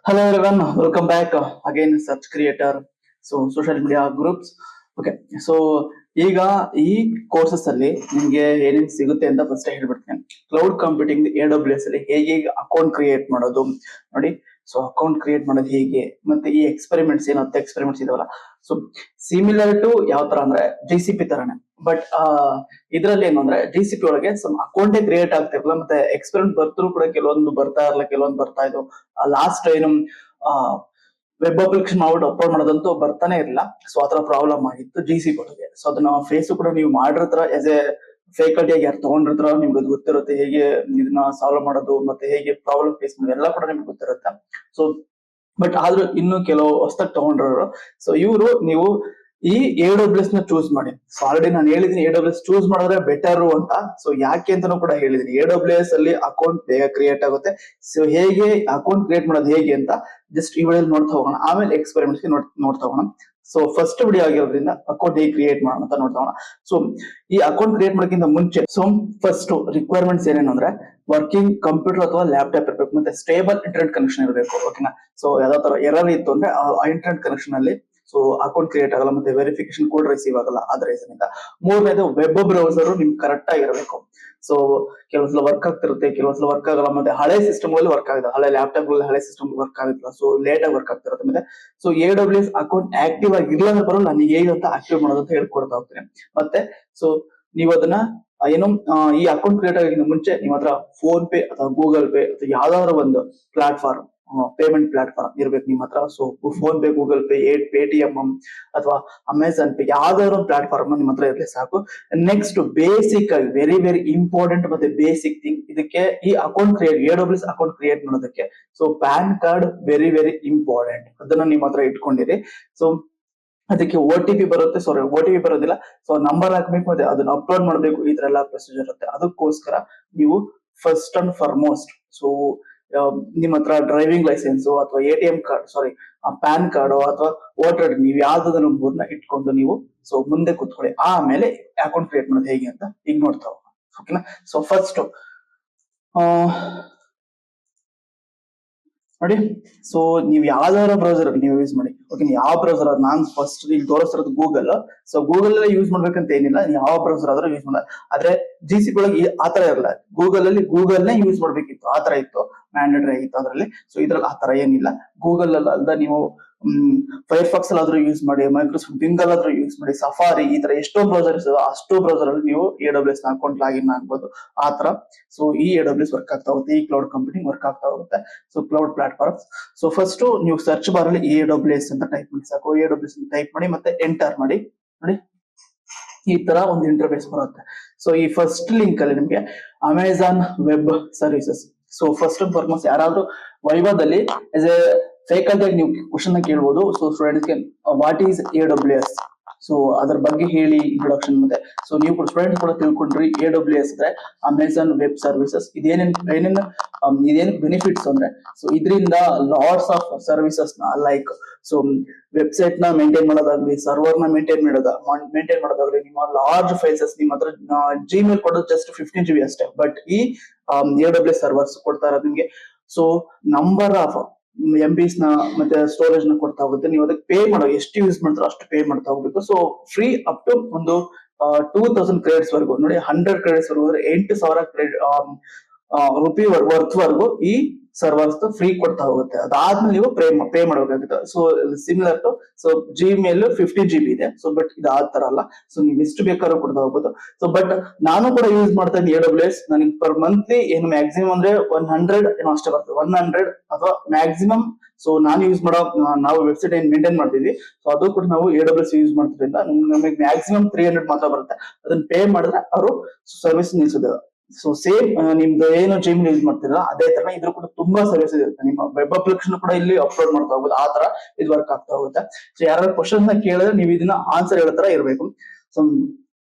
Hello everyone, welcome back again Search Creator. So social media groups. Okay, so ಈಗ ಈ courses ಅಲ್ಲಿ ನಿಮ್ಗೆ ಏನೇನ್ ಸಿಗುತ್ತೆ ಅಂತ ಫಸ್ಟ್ ಹೇಳ್ಬಿಡ್ತೀನಿ. ಕ್ಲೌಡ್ ಕಂಪ್ಯೂಟಿಂಗ್ AWS ಅಲ್ಲಿ ಹೇಗೆ ಅಕೌಂಟ್ ಕ್ರಿಯೇಟ್ ಮಾಡೋದು ನೋಡಿ. ಸೊ ಅಕೌಂಟ್ ಕ್ರಿಯೇಟ್ ಮಾಡೋದು ಹೇಗೆ, ಮತ್ತೆ ಈ ಎಕ್ಸ್ಪೆರಿಮೆಂಟ್ಸ್ ಏನು ಎಕ್ಸ್ಪೆರಿಮೆಂಟ್ಸ್ ಇದಾವಲ್ಲ, ಸೊ ಸಿಮಿಲರ್ ಟು ಯಾವ ತರ ಅಂದ್ರೆ GCP ತರನೇ. ಬಟ್ ಇದ್ರಲ್ಲಿ ಏನು ಅಂದ್ರೆ GCP ಒಳಗೆ ಸಮ್ ಅಕೌಂಟೇ ಕ್ರಿಯೇಟ್ ಆಗ್ತಿರಲ್ಲ, ಮತ್ತೆ ಎಕ್ಸ್ಪೆರಿಮೆಂಟ್ ಬರ್ತಾರು ಕೂಡ ಕೆಲವೊಂದು ಬರ್ತಾ ಇರಲ್ಲ, ಕೆಲವೊಂದು ಬರ್ತಾ ಇದ್ವು. ಲಾಸ್ಟ್ ಏನು ವೆಬ್ ಅಪ್ಲಿಕೇಶನ್ ಮಾಡ್ಬಿಟ್ಟು ಅಪ್ಲೋಡ್ ಮಾಡೋದಂತೂ ಬರ್ತಾನೆ ಇರಲಿಲ್ಲ. ಸೊ ಆತರ ಪ್ರಾಬ್ಲಮ್ ಆಗಿತ್ತು GCP ಒಳಗೆ. ಸೊ ಅದನ್ನ ಫೇಸ್ ಕೂಡ ನೀವು ಮಾಡಿರ್ತಾರ ಎಸ್ ಎ ಫೇಕಲ್ಟಿಯಾಗಿ ಯಾರು ತಗೊಂಡಿರ್ತಾರ, ನಿಮ್ಗೆ ಅದು ಗೊತ್ತಿರುತ್ತೆ ಹೇಗೆ ಇದನ್ನ ಸಾಲ್ವ್ ಮಾಡೋದು, ಮತ್ತೆ ಹೇಗೆ ಪ್ರಾಬ್ಲಮ್ ಫೇಸ್ ಮಾಡೋದು ಎಲ್ಲ ಕೂಡ ನಿಮ್ಗೆ ಗೊತ್ತಿರುತ್ತೆ. ಸೊ ಬಟ್ ಆದ್ರೂ ಇನ್ನು ಕೆಲವು ಹೊಸದಾಗಿ ತಗೊಂಡ್ರು. ಸೊ ಇವರು ನೀವು ಈ AWS ನ ಚೂಸ್ ಮಾಡಿ. ಸೊ ಆಲ್ರೆಡಿ ನಾನು ಹೇಳಿದೀನಿ AWS ಚೂಸ್ ಮಾಡಿದ್ರೆ ಬೆಟರ್ ಅಂತ. ಸೊ ಯಾಕೆ ಅಂತಾನು ಕೂಡ ಹೇಳಿದೀನಿ. AWS ಅಲ್ಲಿ ಅಕೌಂಟ್ ಬೇಗ ಕ್ರಿಯೇಟ್ ಆಗುತ್ತೆ. ಸೊ ಹೇಗೆ ಅಕೌಂಟ್ ಕ್ರಿಯೇಟ್ ಮಾಡೋದು ಹೇಗೆ ಅಂತ ಜಸ್ಟ್ ಈ ವಿಡಿಯೋದಲ್ಲಿ ನೋಡ್ತಾ ಹೋಗೋಣ, ಆಮೇಲೆ ಎಕ್ಸ್ಪೆರಿಮೆಂಟ್ಸ್ ನೋಡ್ತಾ ಹೋಗೋಣ. ಸೊ ಫಸ್ಟ್ ವಿಡಿಯೋ ಆಗಿರೋದ್ರಿಂದ ಅಕೌಂಟ್ ಹೇಗೆ ಕ್ರಿಯೇಟ್ ಮಾಡೋಣ ಅಂತ ನೋಡ್ತಾ ಹೋಗೋಣ. ಸೊ ಈ ಅಕೌಂಟ್ ಕ್ರಿಯೇಟ್ ಮಾಡೋಕ್ಕಿಂತ ಮುಂಚೆ ಫಸ್ಟ್ ರಿಕ್ವೈರ್ಮೆಂಟ್ಸ್ ಏನೇನು ಅಂದ್ರೆ ವರ್ಕಿಂಗ್ ಕಂಪ್ಯೂಟರ್ ಅಥವಾ ಲ್ಯಾಪ್ಟಾಪ್ ಇರಬೇಕು, ಮತ್ತೆ ಸ್ಟೇಬಲ್ ಇಂಟರ್ನೆಟ್ ಕನೆಕ್ಷನ್ ಇರಬೇಕು. ಓಕೆನಾ. ಸೊ ಯಾವ್ದೋ ತರ ಎರರ್ ಇತ್ತು ಅಂದ್ರೆ ಆ ಇಂಟರ್ನೆಟ್ ಕನೆಕ್ಷನ್ ಅಲ್ಲಿ ಸೊ ಅಕೌಂಟ್ ಕ್ರಿಯೇಟ್ ಆಗಲ್ಲ, ಮತ್ತೆ ವೆರಿಫಿಕೇಶನ್ ಕೋಡ್ ರಿಸೀವ್ ಆಗಲ್ಲ. ಅದ್ರ ಹೆಸರಿಂದ ಮೂರನೇದು ವೆಬ್ ಬ್ರೌಸರ್ ನಿಮ್ಗೆ ಕರೆಕ್ಟ್ ಆಗಿರಬೇಕು. ಸೊ ಕೆಲವೊಂದ್ಸಲ ವರ್ಕ್ ಆಗ್ತಿರುತ್ತೆ, ಕೆಲವೊಂದ್ಸಲ ವರ್ಕ್ ಆಗಲ್ಲ, ಮತ್ತೆ ಹಳೆ ಸಿಸ್ಟಮ್ ಅಲ್ಲಿ ವರ್ಕ್ ಆಗಿದೆ, ಹಳೆ ಲ್ಯಾಪ್ಟಾಪ್ ಹಳೆ ಸಿಸ್ಟಮ್ ವರ್ಕ್ ಆಗಿಲ್ಲ, ಸೊ ಲೇಟ್ ಆಗಿ ವರ್ಕ್ ಆಗ್ತಿರುತ್ತೆ. ಮತ್ತೆ ಸೊ AWS ಅಕೌಂಟ್ ಆಕ್ಟಿವ್ ಆಗಿರ್ಲಿಲ್ಲ ಅಂದ್ರೆ ಬರೋಲ್ಲ, ನಾನು ಹೇಗೆ ಅಂತ ಆಕ್ಟಿವ್ ಮಾಡೋದು ಅಂತ ಹೇಳ್ಕೊಡ್ತಾ ಹೋಗ್ತೀನಿ. ಮತ್ತೆ ಸೊ ನೀವು ಅದನ್ನ ಏನು ಈ ಅಕೌಂಟ್ ಕ್ರಿಯೇಟ್ ಆಗಿನ ಮುಂಚೆ ನಿಮ್ಮ ಹತ್ರ ಫೋನ್ ಪೇ ಅಥವಾ ಗೂಗಲ್ ಪೇ ಅಥವಾ ಯಾವ್ದಾದ್ರು ಒಂದು ಪ್ಲಾಟ್ಫಾರ್ಮ್, ಪೇಮೆಂಟ್ ಪ್ಲಾಟ್ಫಾರ್ಮ್ ಇರ್ಬೇಕು ನಿಮ್ಮ ಹತ್ರ. So PhonePe, Google Pay, Paytm ಅಥವಾ ಅಮೆಝಾನ್ ಪೇ, ಯಾವ್ದಾದ್ರು ಒಂದು ಪ್ಲಾಟ್ಫಾರ್ಮ್ ನಿಮ್ಮ ಹತ್ರ ಇರ್ಲಿ ಸಾಕು. ನೆಕ್ಸ್ಟ್ ಬೇಸಿಕ್ ಆಗಿ ವೆರಿ ವೆರಿ ಇಂಪಾರ್ಟೆಂಟ್ ಮತ್ತೆ ಬೇಸಿಕ್ ಥಿಂಗ್ ಇದಕ್ಕೆ ಈ account create AWS account create ಮಾಡೋದಕ್ಕೆ so PAN card very very important. ಅದನ್ನ ನಿಮ್ಮ ಹತ್ರ ಇಟ್ಕೊಂಡಿರಿ. ಸೊ ಅದಕ್ಕೆ OTP ಬರುತ್ತೆ, ಸಾರಿ OTP ಬರೋದಿಲ್ಲ. ಸೊ ನಂಬರ್ ಹಾಕ್ಬೇಕು, ಮತ್ತೆ ಅದನ್ನ ಅಪ್ಲೋಡ್ ಮಾಡ್ಬೇಕು, ಈ ತರ ಎಲ್ಲ ಪ್ರೊಸೀಜರ್ ಇರುತ್ತೆ. ಅದಕ್ಕೋಸ್ಕರ ನೀವು ಫಸ್ಟ್ ಅಂಡ್ ಫಾರ್ಮೋಸ್ಟ್ ಸೊ ನಿಮ್ಮ ಹತ್ರ ಡ್ರೈವಿಂಗ್ ಲೈಸೆನ್ಸ್ ಅಥವಾ ATM ಕಾರ್ಡ್, ಸಾರಿ ಪ್ಯಾನ್ ಕಾರ್ಡ್ ಅಥವಾ ವೋಟರ್ ಐಡಿ, ನೀವು ಯಾವ್ದಾದ್ರು ಮೂರ್ನ ಇಟ್ಕೊಂಡು ನೀವು ಸೊ ಮುಂದೆ ಕೂತ್ಕೊಳ್ಳಿ. ಆಮೇಲೆ ಅಕೌಂಟ್ ಕ್ರಿಯೇಟ್ ಮಾಡೋದು ಹೇಗೆ ಅಂತ ಈಗ ನೋಡ್ತಾ ಹೋಗೋಣ. ಓಕೆನಾ. ಸೊ ಫಸ್ಟ್ ನೋಡಿ. ಸೊ ನೀವು ಯಾವ್ದಾರ ಬ್ರೌಸರ್ ನೀವು ಯೂಸ್ ಮಾಡಿ. ಓಕೆ, ಯಾವ ಬ್ರೌಸರ್ ನಾನ್ ಫಸ್ಟ್ ಈಗ ತೋರಿಸ್ತಿರೋದು ಗೂಗಲ್. ಸೊ ಗೂಗಲ್ ಯೂಸ್ ಮಾಡ್ಬೇಕಂತ ಏನಿಲ್ಲ, ಯಾವ ಬ್ರೌಸರ್ ಆದ್ರೂ ಯೂಸ್ ಮಾಡ. ಆದ್ರೆ GCP ಒಳಗೆ ಆತರ ಇರಲ್ಲ. ಗೂಗಲ್ ಅಲ್ಲಿ ಗೂಗಲ್ ನೇ ಯೂಸ್ ಮಾಡ್ಬೇಕಿತ್ತು, ಆತರ ಇತ್ತು, ಮ್ಯಾಂಡೇಟರಿ ಆಗಿತ್ತು ಅದರಲ್ಲಿ. ಸೊ ಇದ್ರಲ್ಲಿ ಆತರ ಏನಿಲ್ಲ. ಗೂಗಲ್ ಅಲ್ಲಿ ಅಲ್ದ ನೀವು ಫೈರ್ಫಾಕ್ಸ್ ಅಲ್ಲಾದ್ರೂ ಯೂಸ್ ಮಾಡಿ, ಮೈಕ್ರೋಸಾಫ್ಟ್ ಬಿಂಗ್ ಅಲ್ಲಾದ್ರೂ ಯೂಸ್ ಮಾಡಿ, ಸಫಾರಿ, ಈ ತರ ಎಷ್ಟೋ ಬ್ರೌಸರ್ಸ್ ಅಷ್ಟೋ ಬ್ರೌಸರ್ ಅಲ್ಲಿ ನೀವು AWS ನ ಅಕೌಂಟ್ ಲಾಗಿನ್ ಆಗ್ಬೋದು ಆತರ. ಸೊ ಈ AWS ವರ್ಕ್ ಆಗ್ತಾ ಹೋಗುತ್ತೆ, ಈ ಕ್ಲೌಡ್ ಕಂಪ್ಯೂಟಿಂಗ್ ವರ್ಕ್ ಆಗ್ತಾ ಹೋಗುತ್ತೆ. So cloud platform. So first ನೀವು ಸರ್ಚ್ ಬಾರ್ ಅಲ್ಲಿ AWS ಅಂತ ಟೈಪ್ ಮಾಡಿ ಸಾಕು. AWS ಅಂತ ಟೈಪ್ ಮಾಡಿ ಮತ್ತೆ ಎಂಟರ್ ಮಾಡಿ. ನೋಡಿ ಈ ತರ ಒಂದು ಇಂಟರ್ಫೇಸ್ ಬರುತ್ತೆ. ಸೊ ಈ ಫಸ್ಟ್ ಲಿಂಕ್ ಅಲ್ಲಿ ನಿಮ್ಗೆ Amazon web services. So first and foremost ಯಾರಾದ್ರೂ ವೈವಾದಲ್ಲಿ ಎಸ್ ಎ ಫೇಕಲ್ಟಿ ನೀವು ಕ್ವಶನ್ ಕೇಳ್ಬೋದು. ಸೊ ಸ್ಟೂಡೆಂಟ್ಸ್ಗೆ ವಾಟ್ ಈಸ್ AWS, ಸೊ ಅದ್ರ ಬಗ್ಗೆ ಹೇಳಿ ಇಂಟ್ರೊಡಕ್ಷನ್. ಮತ್ತೆ ಸೊ ನೀವು ಕೂಡ ಸ್ಟೂಡೆಂಟ್ಸ್ ಕೂಡ ತಿಳ್ಕೊಂಡ್ರಿ AWS ಅಂದ್ರೆ ಅಮೆಝಾನ್ ವೆಬ್ ಸರ್ವಿಸಸ್. ಇದೇನು ಬೆನಿಫಿಟ್ಸ್ ಅಂದ್ರೆ ಸೊ ಇದರಿಂದ ಲಾಟ್ಸ್ ಆಫ್ ಸರ್ವಿಸಸ್ ನ ಲೈಕ್ ಸೊ ವೆಬ್ಸೈಟ್ ನ ಮೇಂಟೈನ್ ಮಾಡೋದಾಗ್ಲಿ, ಸರ್ವರ್ ನ ಮೇಂಟೈನ್ ಮಾಡೋದಾಗ್ಲಿ, ನಿಮ್ಮ ಲಾರ್ಜ್ ಫೈಲ್ಸ್ ನಿಮ್ಮ ಹತ್ರ Gmail ಕೊಡೋದು ಜಸ್ಟ್ 15 GB ಅಷ್ಟೇ. ಬಟ್ ಈ AWS ಸರ್ವರ್ಸ್ ಕೊಡ್ತಾ ಇರೋದು ನಿಮ್ಗೆ ಸೊ ನಂಬರ್ ಆಫ್ MBs ನ ಮತ್ತೆ ಸ್ಟೋರೇಜ್ ನ ಕೊಡ್ತಾ ಹೋಗುತ್ತೆ. ನೀವು ಅದಕ್ಕೆ ಪೇ ಮಾಡೋ, ಎಷ್ಟು ಯೂಸ್ ಮಾಡ್ತಾರೋ ಅಷ್ಟು ಪೇ ಮಾಡ್ತಾ ಹೋಗ್ಬೇಕು. ಸೊ ಫ್ರೀ ಅಪ್ ಟು ಒಂದು 2000 ಕ್ರೆಡಿಟ್ಸ್ ವರೆಗೂ. ನೋಡಿ 100 ಕ್ರೆಡಿಟ್ಸ್ ವರೆಗೂ ಅಂದ್ರೆ 8000 ರೂಪಿ ವರ್ತ್ ವರೆಗೂ ಈ ಸರ್ವರ್ಸ್ ಫ್ರೀ ಕೊಡ್ತಾ ಹೋಗುತ್ತೆ. ಅದಾದ್ಮೇಲೆ ನೀವು ಪೇ ಮಾಡಬೇಕಾಗುತ್ತೆ. So similar to so Gmail 15 GB ಇದೆ. ಸೊ ಬಟ್ ಇದು ಆ ತರ ಅಲ್ಲ. ಸೊ ನೀವು ಎಷ್ಟು ಬೇಕಾದ್ರೂ ಕೊಡ್ತಾ ಹೋಗ್ಬೋದು. ಸೊ ಬಟ್ ನಾನು ಕೂಡ ಯೂಸ್ ಮಾಡ್ತಾ ಇದ್ದೀನಿ AWS. ನನಗೆ ಪರ್ ಮಂತ್ಲಿ ಏನು ಮ್ಯಾಕ್ಸಿಮಮ್ ಅಂದ್ರೆ 100 ಏನೋ ಅಷ್ಟೇ ಬರ್ತದೆ, 100 ಅಥವಾ ಮ್ಯಾಕ್ಸಿಮಮ್. ಸೊ ನಾನು ಯೂಸ್ ಮಾಡೋ, ನಾವು ವೆಬ್ಸೈಟ್ ಏನ್ ಮೇಂಟೈನ್ ಮಾಡ್ತೀವಿ, ಸೊ ಅದು ಕೂಡ ನಾವು AWS ಯೂಸ್ ಮಾಡ್ತಿದ್ರಿಂದ ನಮಗೆ ಮ್ಯಾಕ್ಸಿಮಮ್ 300 ಮಾತ್ರ ಬರುತ್ತೆ. ಅದನ್ನ ಪೇ ಮಾಡಿದ್ರೆ ಅವರು ಸರ್ವಿಸ್ ನಿಲ್ಸೋದು. ಸೊ ಸೇಮ್ ನಿಮ್ದು ಏನು Gmail ಯೂಸ್ ಮಾಡ್ತೀರಾ ಅದೇ ತರ ಇದ್ರ ಕೂಡ ತುಂಬಾ ಸರ್ವಿಸಸ್ ಇರುತ್ತೆ. ನಿಮ್ಮ ವೆಬ್ ಅಪ್ಲಿಕೇಶನ್ ಕೂಡ ಇಲ್ಲಿ ಅಪ್ಲೋಡ್ ಮಾಡ್ತಾ ಹೋಗ್ಬೋದು. ಆ ತರ ಇದು ವರ್ಕ್ ಆಗ್ತಾ ಹೋಗುತ್ತೆ. ಸೊ ಯಾರು ಕ್ವಶನ್ ಕೇಳಿದ್ರೆ ನೀವು ಇದನ್ನ ಆನ್ಸರ್ ಹೇಳೋ ತರ ಇರಬೇಕು. ಸೊ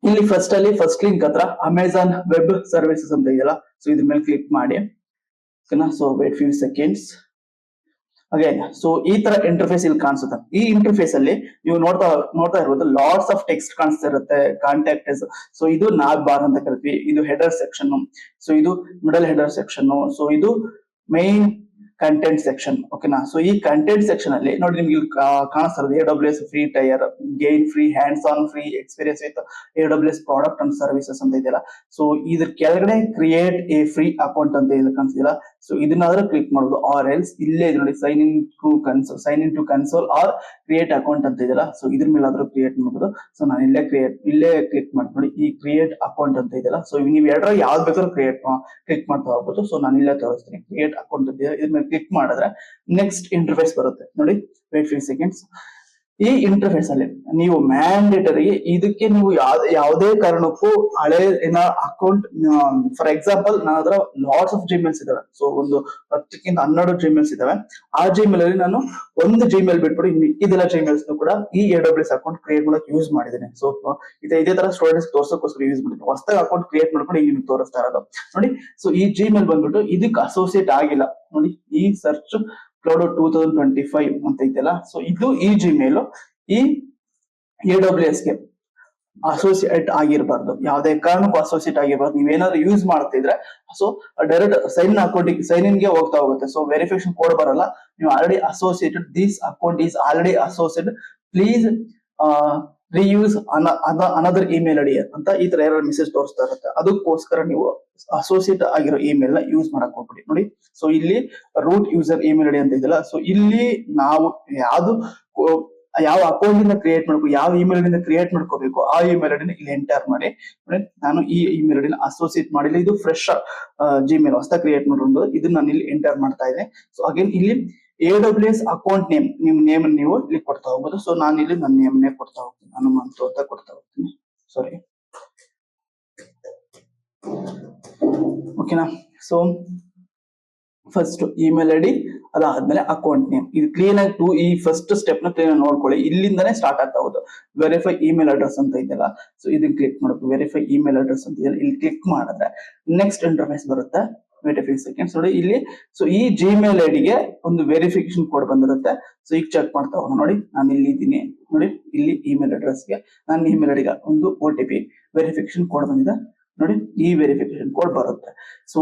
ಇಲ್ಲಿ ಫಸ್ಟ್ ಲಿಂಕ್ ಹತ್ರ ಅಮೆಝಾನ್ ವೆಬ್ ಸರ್ವಿಸಸ್ ಅಂತ ಇದೆಯಲ್ಲ, ಸೊ ಇದ್ರ ಮೇಲೆ ಕ್ಲಿಕ್ ಮಾಡಿ. ಓಕೆನಾ. So wait few seconds. Again so ಈ ತರ ಇಂಟರ್ಫೇಸ್ ಇಲ್ಲಿ ಕಾಣಿಸುತ್ತೆ. ಈ ಇಂಟರ್ಫೇಸ್ ಅಲ್ಲಿ ನೀವು ನೋಡ್ತಾ ಇರ್ಬೋದು ಲಾಟ್ಸ್ ಆಫ್ ಟೆಕ್ಸ್ಟ್ ಕಾಣಿಸ್ತಾ ಇರುತ್ತೆ. ಕಾಂಟ್ಯಾಕ್ಟ್. ಸೊ ಇದು ನಾಬ್ ಬಾರ್ ಅಂತ ಕರಿತೀವಿ. ಇದು ಹೆಡರ್ ಸೆಕ್ಷನ್. ಸೊ ಇದು ಮಿಡಲ್ ಹೆಡರ್ ಸೆಕ್ಷನ್. ಸೊ ಇದು ಮೈನ್ ಕಂಟೆಂಟ್ ಸೆಕ್ಷನ್. ಓಕೆನಾ, ಸೊ ಈ ಕಂಟೆಂಟ್ ಸೆಕ್ಷನ್ ಅಲ್ಲಿ ನೋಡಿ ನಿಮ್ಗೆ ಇಲ್ಲಿ ಕಾಣಿಸ್ತಾರೆ AWS free tyre, gain free, hands on free experience with AWS product and services ಅಂತ ಇದೆಯಲ್ಲ. ಸೊ ಇದ್ರ ಕೆಳಗಡೆ ಕ್ರಿಯೇಟ್ ಎ ಫ್ರೀ ಅಕೌಂಟ್ ಅಂತ ಇಲ್ಲಿ ಕಾಣಿಸ್ತಿಲ್ಲ. ಸೊ ಇದನ್ನಾದ್ರೂ ಕ್ಲಿಕ್ ಮಾಡೋದು, ಆರ್ ಎಲ್ಸ್ ಇಲ್ಲೇ ನೋಡಿ sign in to console or create account ಅಂತ ಇದೆಯಲ್ಲ. ಸೊ ಇದ್ರ ಮೇಲೆ ಆದ್ರೂ ಕ್ರಿಯೇಟ್ ಮಾಡೋದು. ಸೊ ನಾನು ಇಲ್ಲೇ ಕ್ಲಿಕ್ ಮಾಡಿ ನೋಡಿ, ಈ ಕ್ರಿಯೇಟ್ ಅಕೌಂಟ್ ಅಂತ ಇದೆಯಲ್ಲ. ಸೊ ನೀವು ಎರಡರ ಯಾವ್ದು ಬೇಕಾದ್ರೂ ಕ್ಲಿಕ್ ಮಾಡ್ತಾ ಹೋಗ್ಬೋದು. ಸೊ ನಾನು ಇಲ್ಲೇ ತೋರಿಸ್ತೀನಿ, ಕ್ರಿಯೇಟ್ ಅಕೌಂಟ್ ಅಂತ ಇದೆ. ಇದ್ರ ಮೇಲೆ ಕ್ಲಿಕ್ ಮಾಡಿದ್ರೆ ನೆಕ್ಸ್ಟ್ ಇಂಟರ್ಫೇಸ್ ಬರುತ್ತೆ ನೋಡಿ. Wait few seconds. ಈ ಇಂಟರ್ಫೇಸ್ ಅಲ್ಲಿ ನೀವು ಮ್ಯಾಂಡೇಟರಿ ಇದಕ್ಕೆ ನೀವು ಯಾವುದೇ ಕಾರಣಕ್ಕೂ ಹಳೆ ಅಕೌಂಟ್, ಫಾರ್ ಎಕ್ಸಾಂಪಲ್ ನನ್ನ ಹತ್ರ ಲಾಟ್ಸ್ ಆಫ್ ಜಿಮೇಲ್ಸ್ ಇದಾವೆ. ಸೊ ಒಂದು 10ಕ್ಕಿಂತ 12 ಜಿಮೇಲ್ಸ್ ಇದಾವೆ. ಆ ಜಿಮೇಲ್ ಅಲ್ಲಿ ನಾನು ಒಂದು ಜಿಮೇಲ್ ಬಿಟ್ಬಿಟ್ಟು ಮಿಕ್ಕಿದೆಲ್ಲ ಜಿಮೇಲ್ಸ್ ಕೂಡ ಈ AWS ಅಕೌಂಟ್ ಕ್ರಿಯೇಟ್ ಮಾಡಕ್ ಯೂಸ್ ಮಾಡಿದ್ದೇನೆ. ಸೊ ಇದೇ ತರ ಸ್ಟೂಡೆಂಟ್ಸ್ ತೋರ್ಸೋಕೋಸ್ಕರ ಯೂಸ್ ಮಾಡಿದ್ದೀನಿ. ಹೊಸದಾಗಿ ಅಕೌಂಟ್ ಕ್ರಿಯೇಟ್ ಮಾಡ್ಕೊಂಡು ಈಗ ನಿಮ್ಗೆ ತೋರಿಸ್ತಾ ಇರೋದು ನೋಡಿ. ಸೊ ಈ ಜಿಮೇಲ್ ಬಂದ್ಬಿಟ್ಟು ಇದಕ್ಕೆ ಅಸೋಸಿಯೇಟ್ ಆಗಿಲ್ಲ ನೋಡಿ. ಈ ಸರ್ಚ್ ಕ್ಲೌಡ್ 2025 ಅಂತ ಇದೆಯಲ್ಲ. ಸೊ ಇದು ಈ ಜಿಮೇಲ್ ಈ AWS ಗೆ ಅಸೋಸಿಯೇಟ್ ಆಗಿರಬಾರ್ದು, ಯಾವುದೇ ಕಾರಣಕ್ಕೂ ಅಸೋಸಿಯೇಟ್ ಆಗಿರಬಾರ್ದು. ನೀವೇನಾದ್ರು ಯೂಸ್ ಮಾಡ್ತಿದ್ರೆ ಸೊ ಡೈರೆಕ್ಟ್ ಸೈನ್ ಇನ್ ಗೆ ಹೋಗ್ತಾ ಹೋಗುತ್ತೆ. ಸೊ ವೆರಿಫಿಕೇಶನ್ ಕೋಡ್ ಬರಲ್ಲ. ನೀವು already associated, this account is already associated, please reuse another email ID ಅಂತ ಈ ತರ ಎರರ್ ಮೆಸೇಜ್ ತೋರಿಸ್ತಾ ಇರುತ್ತೆ. ಅದಕ್ಕೋಸ್ಕರ ನೀವು ಅಸೋಸಿಯೇಟ್ ಆಗಿರೋ ಇಮೇಲ್ ನ ಯೂಸ್ ಮಾಡಕ್ ಹೋಗ್ಬಿಡಿ ನೋಡಿ. ಸೊ ಇಲ್ಲಿ ರೂಟ್ ಯೂಸರ್ ಇಮೇಲ್ ಐಡಿ ಅಂತ ಇದೆಯಲ್ಲ. ಸೊ ಇಲ್ಲಿ ನಾವು ಯಾವ ಅಕೌಂಟ್ ಇಂದ ಕ್ರಿಯೇಟ್ ಮಾಡ್ಕೋ, ಯಾವ ಇಮೇಲ್ ಇಂದ ಕ್ರಿಯೇಟ್ ಮಾಡ್ಕೋಬೇಕು ಆ ಇಮೇಲ್ ಐಡಿನ ಇಲ್ಲಿ ಎಂಟರ್ ಮಾಡಿ. ನಾನು ಈ ಇಮೇಲ್ ಐಡಿನ ಅಸೋಸಿಯೇಟ್ ಮಾಡಿಲ್ಲ, ಇದು ಫ್ರೆಶ್ ಜಿಮೇಲ್ ಹೊಸ ಕ್ರಿಯೇಟ್ ಮಾಡೋದು. ಇದನ್ನ ನಾನು ಇಲ್ಲಿ ಎಂಟರ್ ಮಾಡ್ತಾ ಇದ್ದೇನೆ. ಸೊ ಅಗೇನ್ ಇಲ್ಲಿ AWS ಅಕೌಂಟ್ ನೇಮ್, ನಿಮ್ ನೇಮ್ ನೀವು ಇಲ್ಲಿ ಕೊಡ್ತಾ ಹೋಗ್ಬೋದು. ಸೊ ನಾನು ಇಲ್ಲಿ ನನ್ನ ನೇಮ್ ನೇ ಕೊಡ್ತಾ ಹೋಗ್ತೀನಿ, ಹನುಮಂತು ಅಂತ ಕೊಡ್ತಾ ಹೋಗ್ತೀನಿ. ಸಾರಿ, ಓಕೆನಾ. ಸೊ ಫಸ್ಟ್ ಇಮೇಲ್ ಐಡಿ, ಅದಾದ್ಮೇಲೆ ಅಕೌಂಟ್ ನೇಮ್. ಇದು ಕ್ಲೀನ್ ಆಗಿ ಈ ಫಸ್ಟ್ ಸ್ಟೆಪ್ ನ ಕ್ಲೀನ್ ಆಗಿ ನೋಡ್ಕೊಳ್ಳಿ. ಇಲ್ಲಿಂದಾನೇ ಸ್ಟಾರ್ಟ್ ಆಗ್ತಾ ಹೋಗುದು. ವೆರಿಫೈ ಇಮೇಲ್ ಅಡ್ರೆಸ್ ಅಂತ ಇದೆಯಲ್ಲ. ಸೊ ಇದನ್ನ ಕ್ಲಿಕ್ ಮಾಡಬೇಕು. ವೆರಿಫೈ ಇಮೇಲ್ ಅಡ್ರೆಸ್ ಅಂತ ಇದೆಯಲ್ಲ, ಇಲ್ಲಿ ಕ್ಲಿಕ್ ಮಾಡಿದ್ರೆ ನೆಕ್ಸ್ಟ್ ಇಂಟರ್ಫೇಸ್ ಬರುತ್ತೆ. ವೇಟ್ ಫ್ಯೂ ಸೆಕೆಂಡ್ಸ್ ನೋಡಿ ಇಲ್ಲಿ. ಸೊ ಈ ಜಿಮೇಲ್ ಐಡಿಗೆ ಒಂದು ವೆರಿಫಿಕೇಶನ್ ಕೋಡ್ ಬಂದಿರುತ್ತೆ. ಸೊ ಈಗ ಚೆಕ್ ಮಾಡ್ತಾ ಹೋಗೋಣ ನೋಡಿ. ನಾನು ಇಲ್ಲಿ ಇದ್ದೀನಿ ನೋಡಿ. ಇಲ್ಲಿ ಇಮೇಲ್ ಅಡ್ರೆಸ್ಗೆ ನನ್ನ ಇಮೇಲ್ ಐಡಿಗೆ ಒಂದು OTP ವೆರಿಫಿಕೇಶನ್ ಕೋಡ್ ಬಂದಿದೆ ನೋಡಿ. ಈ ವೆರಿಫಿಕೇಶನ್ ಕೋಡ್ ಬರುತ್ತೆ. ಸೊ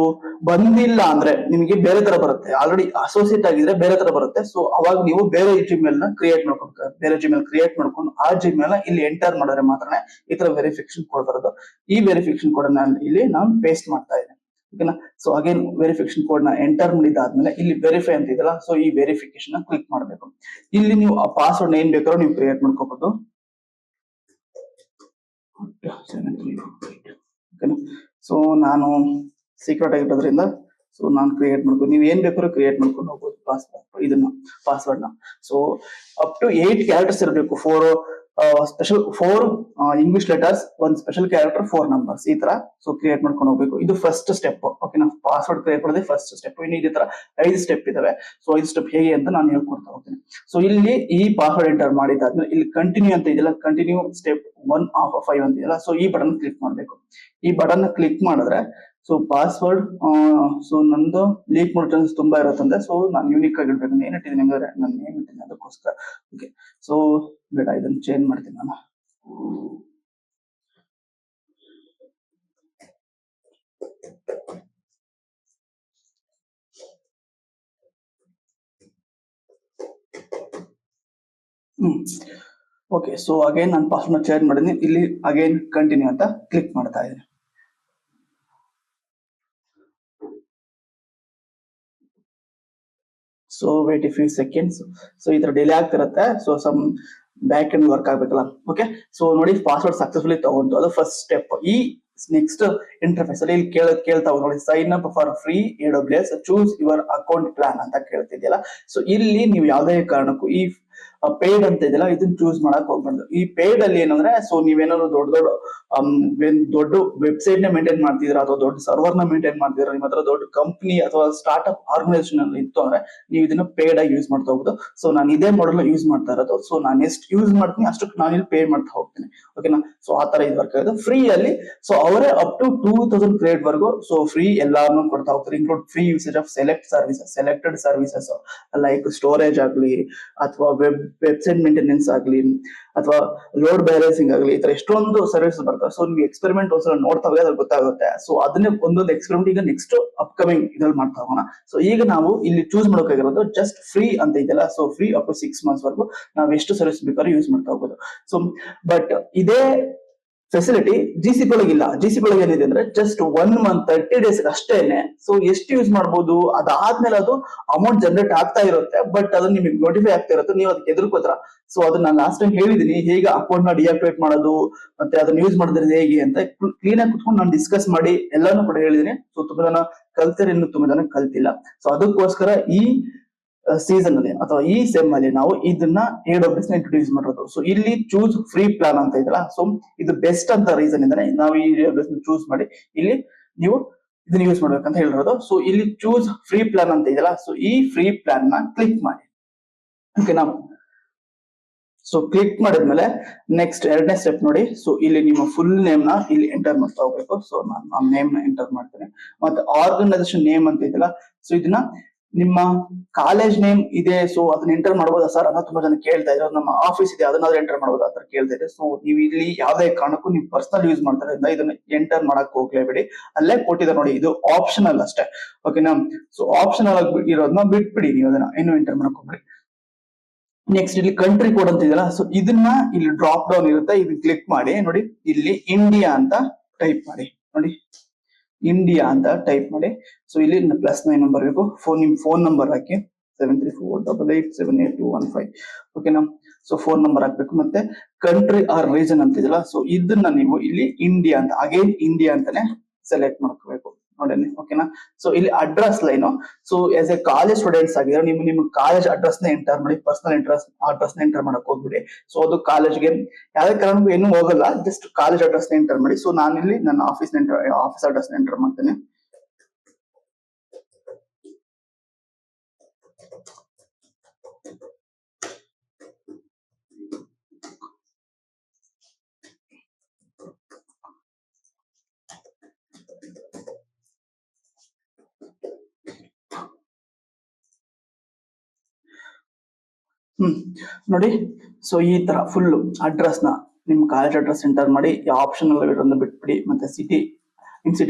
ಬಂದಿಲ್ಲ ಅಂದ್ರೆ ನಿಮಗೆ ಬೇರೆ ತರ ಬರುತ್ತೆ. ಆಲ್ರೆಡಿ ಅಸೋಸಿಯೇಟ್ ಆಗಿದ್ರೆ ಬೇರೆ ತರ ಬರುತ್ತೆ. ಸೊ ಅವಾಗ ನೀವು ಬೇರೆ ಜಿಮೇಲ್ ನ ಕ್ರಿಯೇಟ್ ಮಾಡ್ಕೊಬೇಕು. ಬೇರೆ ಜಿಮೇಲ್ ಕ್ರಿಯೇಟ್ ಮಾಡ್ಕೊಂಡು ಆ ಜಿಮೇಲ್ ನ ಇಲ್ಲಿ ಎಂಟರ್ ಮಾಡಿದ್ರೆ ಮಾತ್ರ ಈ ತರ ವೆರಿಫಿಕೇಶನ್ ಕೋಡ್ ಬರೋದು. ಈ ವೆರಿಫಿಕೇಶನ್ ಕೋಡ್ ಇಲ್ಲಿ ನಾನು ಪೇಸ್ಟ್ ಮಾಡ್ತಾ ಇದ್ದೇನೆ. ಓಕೆನಾ. ಸೊ ಅಗೇನ್ ವೆರಿಫಿಕೇಶನ್ ಕೋಡ್ ನ ಎಂಟರ್ ಮಾಡಿದಾದ್ಮೇಲೆ ಇಲ್ಲಿ ವೆರಿಫೈ ಅಂತ ಇದೆಯಲ್ಲ. ಸೊ ಈ ವೆರಿಫಿಕೇಶನ್ ಕ್ಲಿಕ್ ಮಾಡಬೇಕು. ಇಲ್ಲಿ ನೀವು ಆ ಪಾಸ್ವರ್ಡ್ ಏನ್ ಬೇಕಾದ್ರೂ ನೀವು ಕ್ರಿಯೇಟ್ ಮಾಡ್ಕೋಬಹುದು. ಸೊ ನಾನು ಸೀಕ್ರೆಟ್ ಆಗಿರೋದ್ರಿಂದ ಸೊ ನಾನು ಕ್ರಿಯೇಟ್ ಮಾಡ್ಬೋದು. ನೀವು ಏನ್ ಬೇಕಾದ್ರೂ ಕ್ರಿಯೇಟ್ ಮಾಡ್ಕೊಂಡು ಹೋಗ್ಬೋದು ಪಾಸ್ವರ್ಡ್ ನ. ಸೊ ಅಪ್ ಟು 8 ಕ್ಯಾರೆಕ್ಟರ್ಸ್ ಇರಬೇಕು. 4 English letters, 1 special character, 4 numbers, ಈ ತರ ಸೊ ಕ್ರಿಯೇಟ್ ಮಾಡ್ಕೊಂಡು ಹೋಗ್ಬೇಕು. ಇದು ಫಸ್ಟ್ ಸ್ಟೆಪ್. ಓಕೆನಾ. ಪಾಸ್ವರ್ಡ್ ಕ್ರಿಯೇಟ್ ಮಾಡೋದೇ ಫಸ್ಟ್ ಸ್ಟೆಪ್. ಇನ್ನು ಇದೇ ತರ 5 ಸ್ಟೆಪ್ ಇದಾವೆ. ಸೊ 5 ಸ್ಟೆಪ್ ಹೇಗೆ ಅಂತ ನಾನು ಹೇಳ್ಕೊಡ್ತಾ ಹೋಗ್ತೀನಿ. ಸೊ ಇಲ್ಲಿ ಈ ಪಾಸ್ವರ್ಡ್ ಎಂಟರ್ ಮಾಡಿದಾದ್ಮೇಲೆ ಇಲ್ಲಿ ಕಂಟಿನ್ಯೂ ಅಂತ ಇದೆಯಲ್ಲ, ಕಂಟಿನ್ಯೂ ಸ್ಟೆಪ್ 1 ಆಫ್ 5 ಅಂತ ಇದೆಯಲ್ಲ. ಸೊ ಈ ಬಟನ್ ಕ್ಲಿಕ್ ಮಾಡ್ಬೇಕು. ಈ ಬಟನ್ ಕ್ಲಿಕ್ ಮಾಡಿದ್ರೆ ಸೊ ಪಾಸ್ವರ್ಡ್ ಸೊ ನಂದು ಲೀಕ್ ಮಾಡೋ ಚಾನ್ಸಸ್ ತುಂಬಾ ಇರುತ್ತಂತೆ. ಸೊ ನಾನು ಯೂನಿಕ್ ಆಗಿರ್ಬೇಕು. ಏನ್ ಇಟ್ಟಿದ್ದೀನಿ ಹಂಗಾದ್ರೆ ನಾನು ನೇಮ್ ಇಟ್ಟಿದ್ದೀನಿ ಅದಕ್ಕೋಸ್ಕರ. ಓಕೆ. ಸೊ ಬೇಡ, ಇದನ್ನ ಚೇಂಜ್ ಮಾಡ್ತೀನಿ ನಾನು. ಓಕೆ. ಸೊ ಅಗೇನ್ ನಾನು ಪಾಸ್ವರ್ಡ್ ಚೇಂಜ್ ಮಾಡಿದ್ದೀನಿ. ಇಲ್ಲಿ ಅಗೇನ್ ಕಂಟಿನ್ಯೂ ಅಂತ ಕ್ಲಿಕ್ ಮಾಡ್ತಾ ಇದ್ದೀನಿ. So wait few seconds. So ಈ ತರ ಡಿಲೇ ಆಗ್ತಿರುತ್ತೆ. So some back end work ಆಗ್ಬೇಕಲ್ಲ. ಓಕೆ. ಸೊ ನೋಡಿ ಪಾಸ್ವರ್ಡ್ ಸಕ್ಸಸ್ಫುಲಿ ತಗೊಂಡು ಅದು ಫಸ್ಟ್ ಸ್ಟೆಪ್. ಈ ನೆಕ್ಸ್ಟ್ ಇಂಟರ್ಫೇಸ್ ಅಲ್ಲಿ ಇಲ್ಲಿ ಕೇಳ್ತಾ ನೋಡಿ, sign up for free AWS, choose your account plan ಅಂತ ಕೇಳ್ತಿದ್ಯಲ್ಲ. ಸೊ ಇಲ್ಲಿ ನೀವು ಯಾವುದೇ ಕಾರಣಕ್ಕೂ ಈ ಪೇಡ್ ಅಂತ ಇದೆಯಲ್ಲ ಇದನ್ನ ಚೂಸ್ ಮಾಡಕ್ ಹೋಗ್ಬಾರ್ದು. ಈ ಪೇಡ್ ಅಲ್ಲಿ ಏನಂದ್ರೆ ಸೊ ನೀವೇನಾದ್ರು ದೊಡ್ಡ ವೆಬ್ಸೈಟ್ ನ ಮೇಂಟೈನ್ ಮಾಡ್ತಿದ್ರ ಅಥವಾ ದೊಡ್ಡ ಸರ್ವರ್ ನ ಮೇಂಟೈನ್ ಮಾಡ್ತಿದ್ರ, ನಿಮ್ಮ ಹತ್ರ ದೊಡ್ಡ ಕಂಪನಿ ಅಥವಾ ಸ್ಟಾರ್ಟ್ಅಪ್ ಆರ್ಗನೈಸೇಷನ್ ಅಲ್ಲಿ ಇತ್ತು ಅಂದ್ರೆ ನೀವು ಇದನ್ನ ಪೇಡ್ ಆಗಿ ಯೂಸ್ ಮಾಡ್ತಾ ಹೋಗ್ಬೋದು. ಸೊ ನಾನು ಇದೇ ಮಾಡಲ್ ಯೂಸ್ ಮಾಡ್ತಾ ಇರೋದು. ಸೊ ನಾನು ಎಷ್ಟು ಯೂಸ್ ಮಾಡ್ತೀನಿ ಅಷ್ಟಕ್ಕೆ ನಾನು ಇಲ್ಲಿ ಪೇ ಮಾಡ್ತಾ ಹೋಗ್ತೀನಿ. ಓಕೆನಾ. ಸೊ ಆ ತರ ಇದು ವರ್ಕ್ ಆಗೋದು ಫ್ರೀ ಅಲ್ಲಿ. ಸೊ ಅವರೇ ಅಪ್ ಟು 2000 ಕ್ರೆಡಿಟ್ ವರ್ಗು ಸೊ ಫ್ರೀ ಎಲ್ಲಾನು ಕೊಡ್ತಾ ಹೋಗ್ತಾರೆ. Include free usage of selected services like storage ಆಗ್ಲಿ ಅಥವಾ ವೆಬ್ ವೆಬ್ಸೈಟ್ ಮೇಂಟೆನೆನ್ಸ್ ಆಗಲಿ ಅಥವಾ ಲೋಡ್ ಬ್ಯಾಲೆನ್ಸಿಂಗ್ ಆಗಲಿ, ಈ ತರ ಎಷ್ಟೊಂದು ಸರ್ವಿಸ್ ಬರ್ತವೆ. ಸೊ ನಿಮ್ಗೆ ಎಕ್ಸ್ಪೆರಿಮೆಂಟ್ ಒಂದ್ಸಲ ನೋಡ್ತಾ ಹೋಗಿ ಅದ್ರಲ್ಲಿ ಗೊತ್ತಾಗುತ್ತೆ. ಸೊ ಅದನ್ನೇ ಒಂದೊಂದು ಎಕ್ಸ್ಪೆರಿಮೆಂಟ್ ಈಗ ನೆಕ್ಸ್ಟ್ ಅಪ್ಕಮಿಂಗ್ ಇದ್ರಲ್ಲಿ ಮಾಡ್ತಾ ಹೋಗೋಣ. ಸೊ ಈಗ ನಾವು ಇಲ್ಲಿ ಚೂಸ್ ಮಾಡೋಕ್ಕಾಗಿರೋದು ಜಸ್ಟ್ ಫ್ರೀ ಅಂತ ಇದೆಯಲ್ಲ, so free up to 6 months ವರೆಗೂ ನಾವು ಎಷ್ಟು ಸರ್ವಿಸ್ ಬೇಕಾದ್ರೂ ಯೂಸ್ ಮಾಡ್ತಾ ಹೋಗ್ಬೋದು. ಸೊ ಬಟ್ ಇದೇ ಫೆಸಿಲಿಟಿ GCP ಒಳಗೆ ಇಲ್ಲ. GCP ಒಳಗೆ ಏನಿದೆ ಅಂದ್ರೆ ಜಸ್ಟ್ 1 month 30 days ಅಷ್ಟೇನೆ. ಸೊ ಎಷ್ಟು ಯೂಸ್ ಮಾಡ್ಬೋದು, ಅದಾದ್ಮೇಲೆ ಅದು ಅಮೌಂಟ್ ಜನರೇಟ್ ಆಗ್ತಾ ಇರುತ್ತೆ, ಬಟ್ ಅದು ನಿಮಗೆ ನೋಟಿಫೈ ಆಗ್ತಾ ಇರುತ್ತೆ, ನೀವು ಅದಕ್ಕೆ ಎದುರ್ಕೋತರ. ಸೊ ಅದನ್ನ ನಾನು ಲಾಸ್ಟ್ ಟೈಮ್ ಹೇಳಿದೀನಿ, ಹೇಗೆ ಅಕೌಂಟ್ ನ ಡಿಆಕ್ಟಿವೇಟ್ ಮಾಡೋದು ಮತ್ತೆ ಅದನ್ನ ಯೂಸ್ ಮಾಡಿದ್ರೆ ಹೇಗೆ ಅಂತ ಕ್ಲೀನ್ ಆಗಿ ಕುತ್ಕೊಂಡು ನಾನು ಡಿಸ್ಕಸ್ ಮಾಡಿ ಎಲ್ಲಾನು ಕೂಡ ಹೇಳಿದೀನಿ. ಸೊ ತುಂಬಾ ಜನ ಕಲ್ತಿರ, ಇನ್ನು ತುಂಬಾ ಜನ ಕಲ್ತಿಲ್ಲ. ಸೊ ಅದಕ್ಕೋಸ್ಕರ ಈ ಸೀಸನ್ ಅಲ್ಲಿ ಅಥವಾ ಈ ಸೆಮ್ ಅಲ್ಲಿ ನಾವು ಇದನ್ನ AWS ನ ಇಂಟ್ರೊಡ್ಯೂಸ್ ಮಾಡೋದು. ಸೊ ಇಲ್ಲಿ ಚೂಸ್ ಫ್ರೀ ಪ್ಲಾನ್ ಅಂತ ಇದೆಯಲ್ಲ, ಸೊ ಇದು ಬೆಸ್ಟ್ ಅಂತ ರೀಸನ್ ಇಂದಾನೆ ನಾವು ಈ AWS ನ ಚೂಸ್ ಮಾಡಿ ಇಲ್ಲಿ ನೀವು ಇದನ್ನ ಯೂಸ್ ಮಾಡ್ಬೇಕಂತ ಹೇಳಿರೋದು. ಸೊ ಇಲ್ಲಿ ಚೂಸ್ ಫ್ರೀ ಪ್ಲಾನ್ ಅಂತ ಇದೆಯಲ್ಲ, ಸೊ ಈ ಫ್ರೀ ಪ್ಲಾನ್ ನ ಕ್ಲಿಕ್ ಮಾಡಿ. ಓಕೆ, ನಾವು ಸೊ ಕ್ಲಿಕ್ ಮಾಡಿದ್ಮೇಲೆ ನೆಕ್ಸ್ಟ್ ಎರಡನೇ ಸ್ಟೆಪ್ ನೋಡಿ. ಸೊ ಇಲ್ಲಿ ನಿಮ್ಮ ಫುಲ್ ನೇಮ್ ನ ಇಲ್ಲಿ ಎಂಟರ್ ಮಾಡ್ತಾ ಹೋಗ್ಬೇಕು. ಸೊ ನಾನು ನೇಮ್ ನ ಎಂಟರ್ ಮಾಡ್ತೇನೆ. ಮತ್ತೆ ಆರ್ಗನೈಸೇಷನ್ ನೇಮ್ ಅಂತ ಇದೆಯಲ್ಲ, ಸೊ ಇದನ್ನ ನಿಮ್ಮ ಕಾಲೇಜ್ ನೇಮ್ ಇದೆ, ಸೊ ಅದನ್ನ ಎಂಟರ್ ಮಾಡಬಹುದಾ ಸರ್ ಅನ್ನೋ ತುಂಬಾ ಜನ ಕೇಳ್ತಾ ಇದ್ದಾರೆ. ನಮ್ಮ ಆಫೀಸ್ ಇದೆ ಅದನ್ನಾದ್ರೂ ಎಂಟರ್ ಮಾಡಬಹುದಾ ಅಂತ ಕೇಳ್ತಾ ಇದ್ದಾರೆ. ಸೊ ನೀವು ಇಲ್ಲಿ ಯಾವ್ದೇ ಕಾರಣಕ್ಕೂ ನೀವು ಪರ್ಸನಲ್ ಯೂಸ್ ಮಾಡ್ತಾರಿಂದ ಇದನ್ನ ಎಂಟರ್ ಮಾಡಕ್ ಹೋಗ್ಲೇಬೇಡಿ. ಅಲ್ಲೇ ಕೊಟ್ಟಿದ್ದಾರೆ ನೋಡಿ, ಇದು ಆಪ್ಷನಲ್ ಅಷ್ಟೇ. ಓಕೆನಾ, ಸೊ ಆಪ್ಷನಲ್ ಆಗಿ ಇರೋದನ್ನ ಬಿಟ್ಬಿಡಿ, ನೀವು ಅದನ್ನ ಏನು ಎಂಟರ್ ಮಾಡಕ್ ಹೋಗ್ಬೇಡಿ. ನೆಕ್ಸ್ಟ್ ಇಲ್ಲಿ ಕಂಟ್ರಿ ಕೋಡ್ ಅಂತ ಇದೆಯಲ್ಲ, ಸೊ ಇದನ್ನ ಇಲ್ಲಿ ಡ್ರಾಪ್ ಡೌನ್ ಇರುತ್ತೆ, ಇದು ಕ್ಲಿಕ್ ಮಾಡಿ. ನೋಡಿ ಇಲ್ಲಿ ಇಂಡಿಯಾ ಅಂತ ಟೈಪ್ ಮಾಡಿ. ನೋಡಿ ಇಂಡಿಯಾ ಅಂತ ಟೈಪ್ ಮಾಡಿ. ಸೊ ಇಲ್ಲಿ +9 ಬರಬೇಕು. ನಿಮ್ ಫೋನ್ ನಂಬರ್ ಹಾಕಿ 7348878215. ಓಕೆನಾ, ಸೊ ಫೋನ್ ನಂಬರ್ ಹಾಕ್ಬೇಕು. ಮತ್ತೆ ಕಂಟ್ರಿ ಆರ್ ರೀಜನ್ ಅಂತ ಇದೆಯಲ್ಲ, ಸೊ ಇದನ್ನ ನೀವು ಇಲ್ಲಿ ಇಂಡಿಯಾ ಅಂತ ಅಗೇನ್ ಇಂಡಿಯಾ ಅಂತಾನೆ ಸೆಲೆಕ್ಟ್ ಮಾಡ್ಕೋಬೇಕು. ನೋಡಿ ಓಕೆನಾ. ಸೊ ಇಲ್ಲಿ address line, so as A college students ಆಗಿದ್ರೆ ನೀವು ನಿಮ್ಮ ಕಾಲೇಜ್ ಅಡ್ರೆಸ್ ನ ಎಂಟರ್ ಮಾಡಿ, ಪರ್ಸನಲ್ ಅಡ್ರೆಸ್ ನ ಎಂಟರ್ ಮಾಡಕ್ ಹೋಗ್ಬಿಡಿ. ಸೊ ಅದು ಕಾಲೇಜ್ಗೆ ಯಾವ್ದೇ ಕಾರಣಕ್ಕೂ ಏನು ಹೋಗಲ್ಲ, ಜಸ್ಟ್ ಕಾಲೇಜ್ ಅಡ್ರೆಸ್ ನ ಎಂಟರ್ ಮಾಡಿ. ಸೊ ನಾನಿಲ್ಲಿ ನನ್ನ ಆಫೀಸ್ ಅಡ್ರೆಸ್ ನ ಎಂಟರ್ ಮಾಡ್ತೇನೆ. ನೋಡಿ, ಸೊ ಈ ತರ ಫುಲ್ ಅಡ್ರೆಸ್ ನ ನಿಮ್ ಕಾಲೇಜ್ ಅಡ್ರೆಸ್ ಎಂಟರ್ ಮಾಡಿ, ಆಪ್ಷನ್ ಇರೋದನ್ನ ಬಿಟ್ಬಿಡಿ. ಮತ್ತೆ ಸಿಟಿ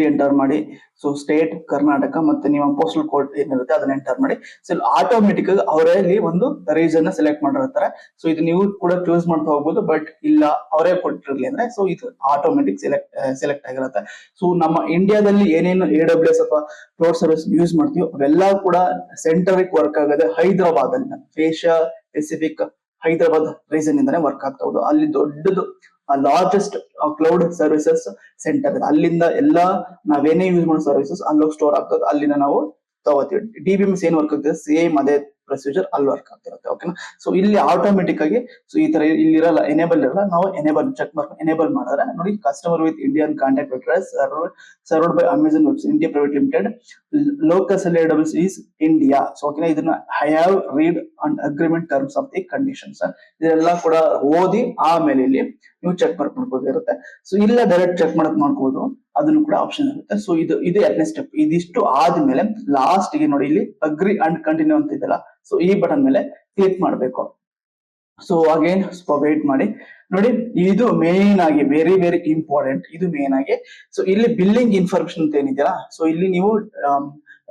ಎಂಟರ್ ಮಾಡಿ. ಸೊ ಸ್ಟೇಟ್ ಕರ್ನಾಟಕ, ಮತ್ತೆ ನಿಮ್ಮ ಪೋಸ್ಟಲ್ ಕೋಡ್ ಏನಿರುತ್ತೆ ಅದನ್ನ ಎಂಟರ್ ಮಾಡಿ. ಸೊ ಆಟೋಮೆಟಿಕ್ ಆಗಿ ಅವರೇ ಇಲ್ಲಿ ಒಂದು ರೀಜನ್ ನ ಸೆಲೆಕ್ಟ್ ಮಾಡಿರ್ತಾರೆ. ಸೊ ಇದು ನೀವು ಕೂಡ ಚೂಸ್ ಮಾಡ್ತಾ ಹೋಗ್ಬೋದು, ಬಟ್ ಇಲ್ಲ ಅವರೇ ಕೊಟ್ಟಿರ್ಲಿ ಅಂದ್ರೆ ಸೊ ಇದು ಆಟೋಮೆಟಿಕ್ ಸೆಲೆಕ್ಟ್ ಆಗಿರುತ್ತೆ. ಸೊ ನಮ್ಮ ಇಂಡಿಯಾದಲ್ಲಿ ಏನೇನು AWS ಅಥವಾ ಕ್ಲೌಡ್ ಸರ್ವಿಸ್ ಯೂಸ್ ಮಾಡ್ತೀವಿ ಅವೆಲ್ಲ ಕೂಡ ಸೆಂಟ್ರಿಕ್ ವರ್ಕ್ ಆಗೋದೇ ಹೈದರಾಬಾದ್ ಅಲ್ಲಿ, ಏಷ್ಯಾ ಪೆಸಿಫಿಕ್ ಹೈದರಾಬಾದ್ ರೀಸನ್ ಇಂದಾನೆ ವರ್ಕ್ ಆಗ್ತಾ ಹೋದು. ಅಲ್ಲಿ ದೊಡ್ಡದು ಲಾರ್ಜೆಸ್ಟ್ ಕ್ಲೌಡ್ ಸರ್ವಿಸಸ್ ಸೆಂಟರ್ ಇದೆ. ಅಲ್ಲಿಂದ ಎಲ್ಲಾ ನಾವೇನೇ ಯೂಸ್ ಮಾಡೋ ಸರ್ವಿಸಸ್ ಅಲ್ಲೋಗಿ ಸ್ಟೋರ್ ಆಗ್ತದೆ, ಅಲ್ಲಿಂದ ನಾವು ತಗೋತೀವಿ. DBMS ಏನ್ ವರ್ಕ್ ಆಗ್ತದೆ ಸೇಮ್ ಅದೇ ಪ್ರೊಸೀಜರ್ ಅಲ್ಲಿ ವರ್ಕ್ ಆಗ್ತಿರುತ್ತೆ. ಓಕೆನಾ, ಸೊ ಇಲ್ಲಿ ಆಟೋಮೆಟಿಕ್ ಆಗಿ ಸೊ ಈ ತರ ಇಲ್ಲಿರಲ್ಲ, ಎನೇಬಲ್ ಇರಲ್ಲ. ನಾವು ಎನೇಬಲ್ ಚೆಕ್ ಮಾಡ್ಕೊಂಡು ಎನೇಬಲ್ ಮಾಡಿದ್ರೆ ನೋಡಿ, customer with Indian contact address served by Amazon webs India private limited, locus AWS is India. So ಓಕೆನಾ, ಇದನ್ನ I have read and agreement terms of the conditions, ಇದೆಲ್ಲ ಕೂಡ ಓದಿ ಆಮೇಲೆ ಇಲ್ಲಿ ನೀವು ಚೆಕ್ ಮಾಡ್ಕೊಳ್ಬೋದಿರುತ್ತೆ. ಸೊ ಇಲ್ಲ ಡೈರೆಕ್ಟ್ ಚೆಕ್ ಮಾಡ್ಕೋಬಹುದು, ಅದನ್ನು ಕೂಡ ಆಪ್ಷನ್ ಇರುತ್ತೆ. ಸೊ ಇದು ಎರಡನೇ ಸ್ಟೆಪ್. ಇದಿಷ್ಟು ಆದ್ಮೇಲೆ ಲಾಸ್ಟ್ ಗೆ ನೋಡಿ ಇಲ್ಲಿ ಅಗ್ರಿ ಅಂಡ್ ಕಂಟಿನ್ಯೂ ಅಂತ ಇದೆಯಲ್ಲ, ಸೊ ಈ ಬಟನ್ ಮೇಲೆ ಕ್ಲಿಕ್ ಮಾಡಬೇಕು. ಸೊ ಅಗೇನ್ ಸ್ವಲ್ಪ ವೇಟ್ ಮಾಡಿ. ನೋಡಿ, ಇದು ಮೇನ್ ಆಗಿ ವೆರಿ ವೆರಿ ಇಂಪಾರ್ಟೆಂಟ್. ಇದು ಮೇನ್ ಆಗಿ ಸೊ ಇಲ್ಲಿ ಬಿಲ್ಲಿಂಗ್ ಇನ್ಫಾರ್ಮೇಶನ್ ಅಂತ ಏನಿದೆಯಲ್ಲ, ಸೊ ಇಲ್ಲಿ ನೀವು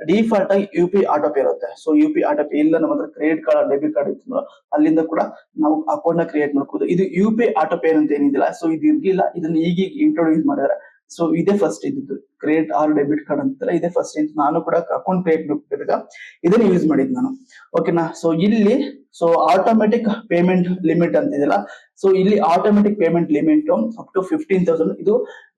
ಡಿಫಾಲ್ಟ್ ಆಗಿ UPI ಆಟೋ ಪೇ ಇರುತ್ತೆ. ಸೊ UPI ಆಟೋ ಪೇ ಇಲ್ಲ, ನಮ್ಮ ಹತ್ರ ಕ್ರೆಡಿಟ್ ಕಾರ್ಡ್ ಡೆಬಿಟ್ ಕಾರ್ಡ್ ಇತ್ತು, ಅಲ್ಲಿಂದ ಕೂಡ ನಾವು ಅಕೌಂಟ್ ನ ಕ್ರಿಯೇಟ್ ಮಾಡ್ಕೋದು. ಇದು UPI ಆಟೋ ಪೇ ಅಂತ ಏನಿದಿಲ್ಲ, ಸೊ ಇದು ಇರ್ಲಿಲ್ಲ, ಇದನ್ನ ಈಗೀಗ ಇಂಟ್ರೊಡ್ಯೂಸ್ ಮಾಡಿದ್ರೆ. ಸೊ ಇದೇ ಫಸ್ಟ್ ಇದ್ದು ಕ್ರೆಡಿಟ್ ಆರ್ ಡೆಬಿಟ್ ಕಾರ್ಡ್ ಅಂತಲ್ಲ, ಇದೇ ಫಸ್ಟ್ ಇದ್ದು. ನಾನು ಕೂಡ ಅಕೌಂಟ್ ಕ್ರಿಯೇಟ್ ಮಾಡ್ತಿದ್ದಾಗ ಇದನ್ನ ಯೂಸ್ ಮಾಡಿದ್ ನಾನು. ಓಕೆನಾ, ಸೊ ಇಲ್ಲಿ ಸೊ ಆಟೋಮೆಟಿಕ್ ಪೇಮೆಂಟ್ ಲಿಮಿಟ್ ಅಂತಿದೆಯಲ್ಲ, ಸೊ ಇಲ್ಲಿ automatic payment limit up to 15,000. ಇದು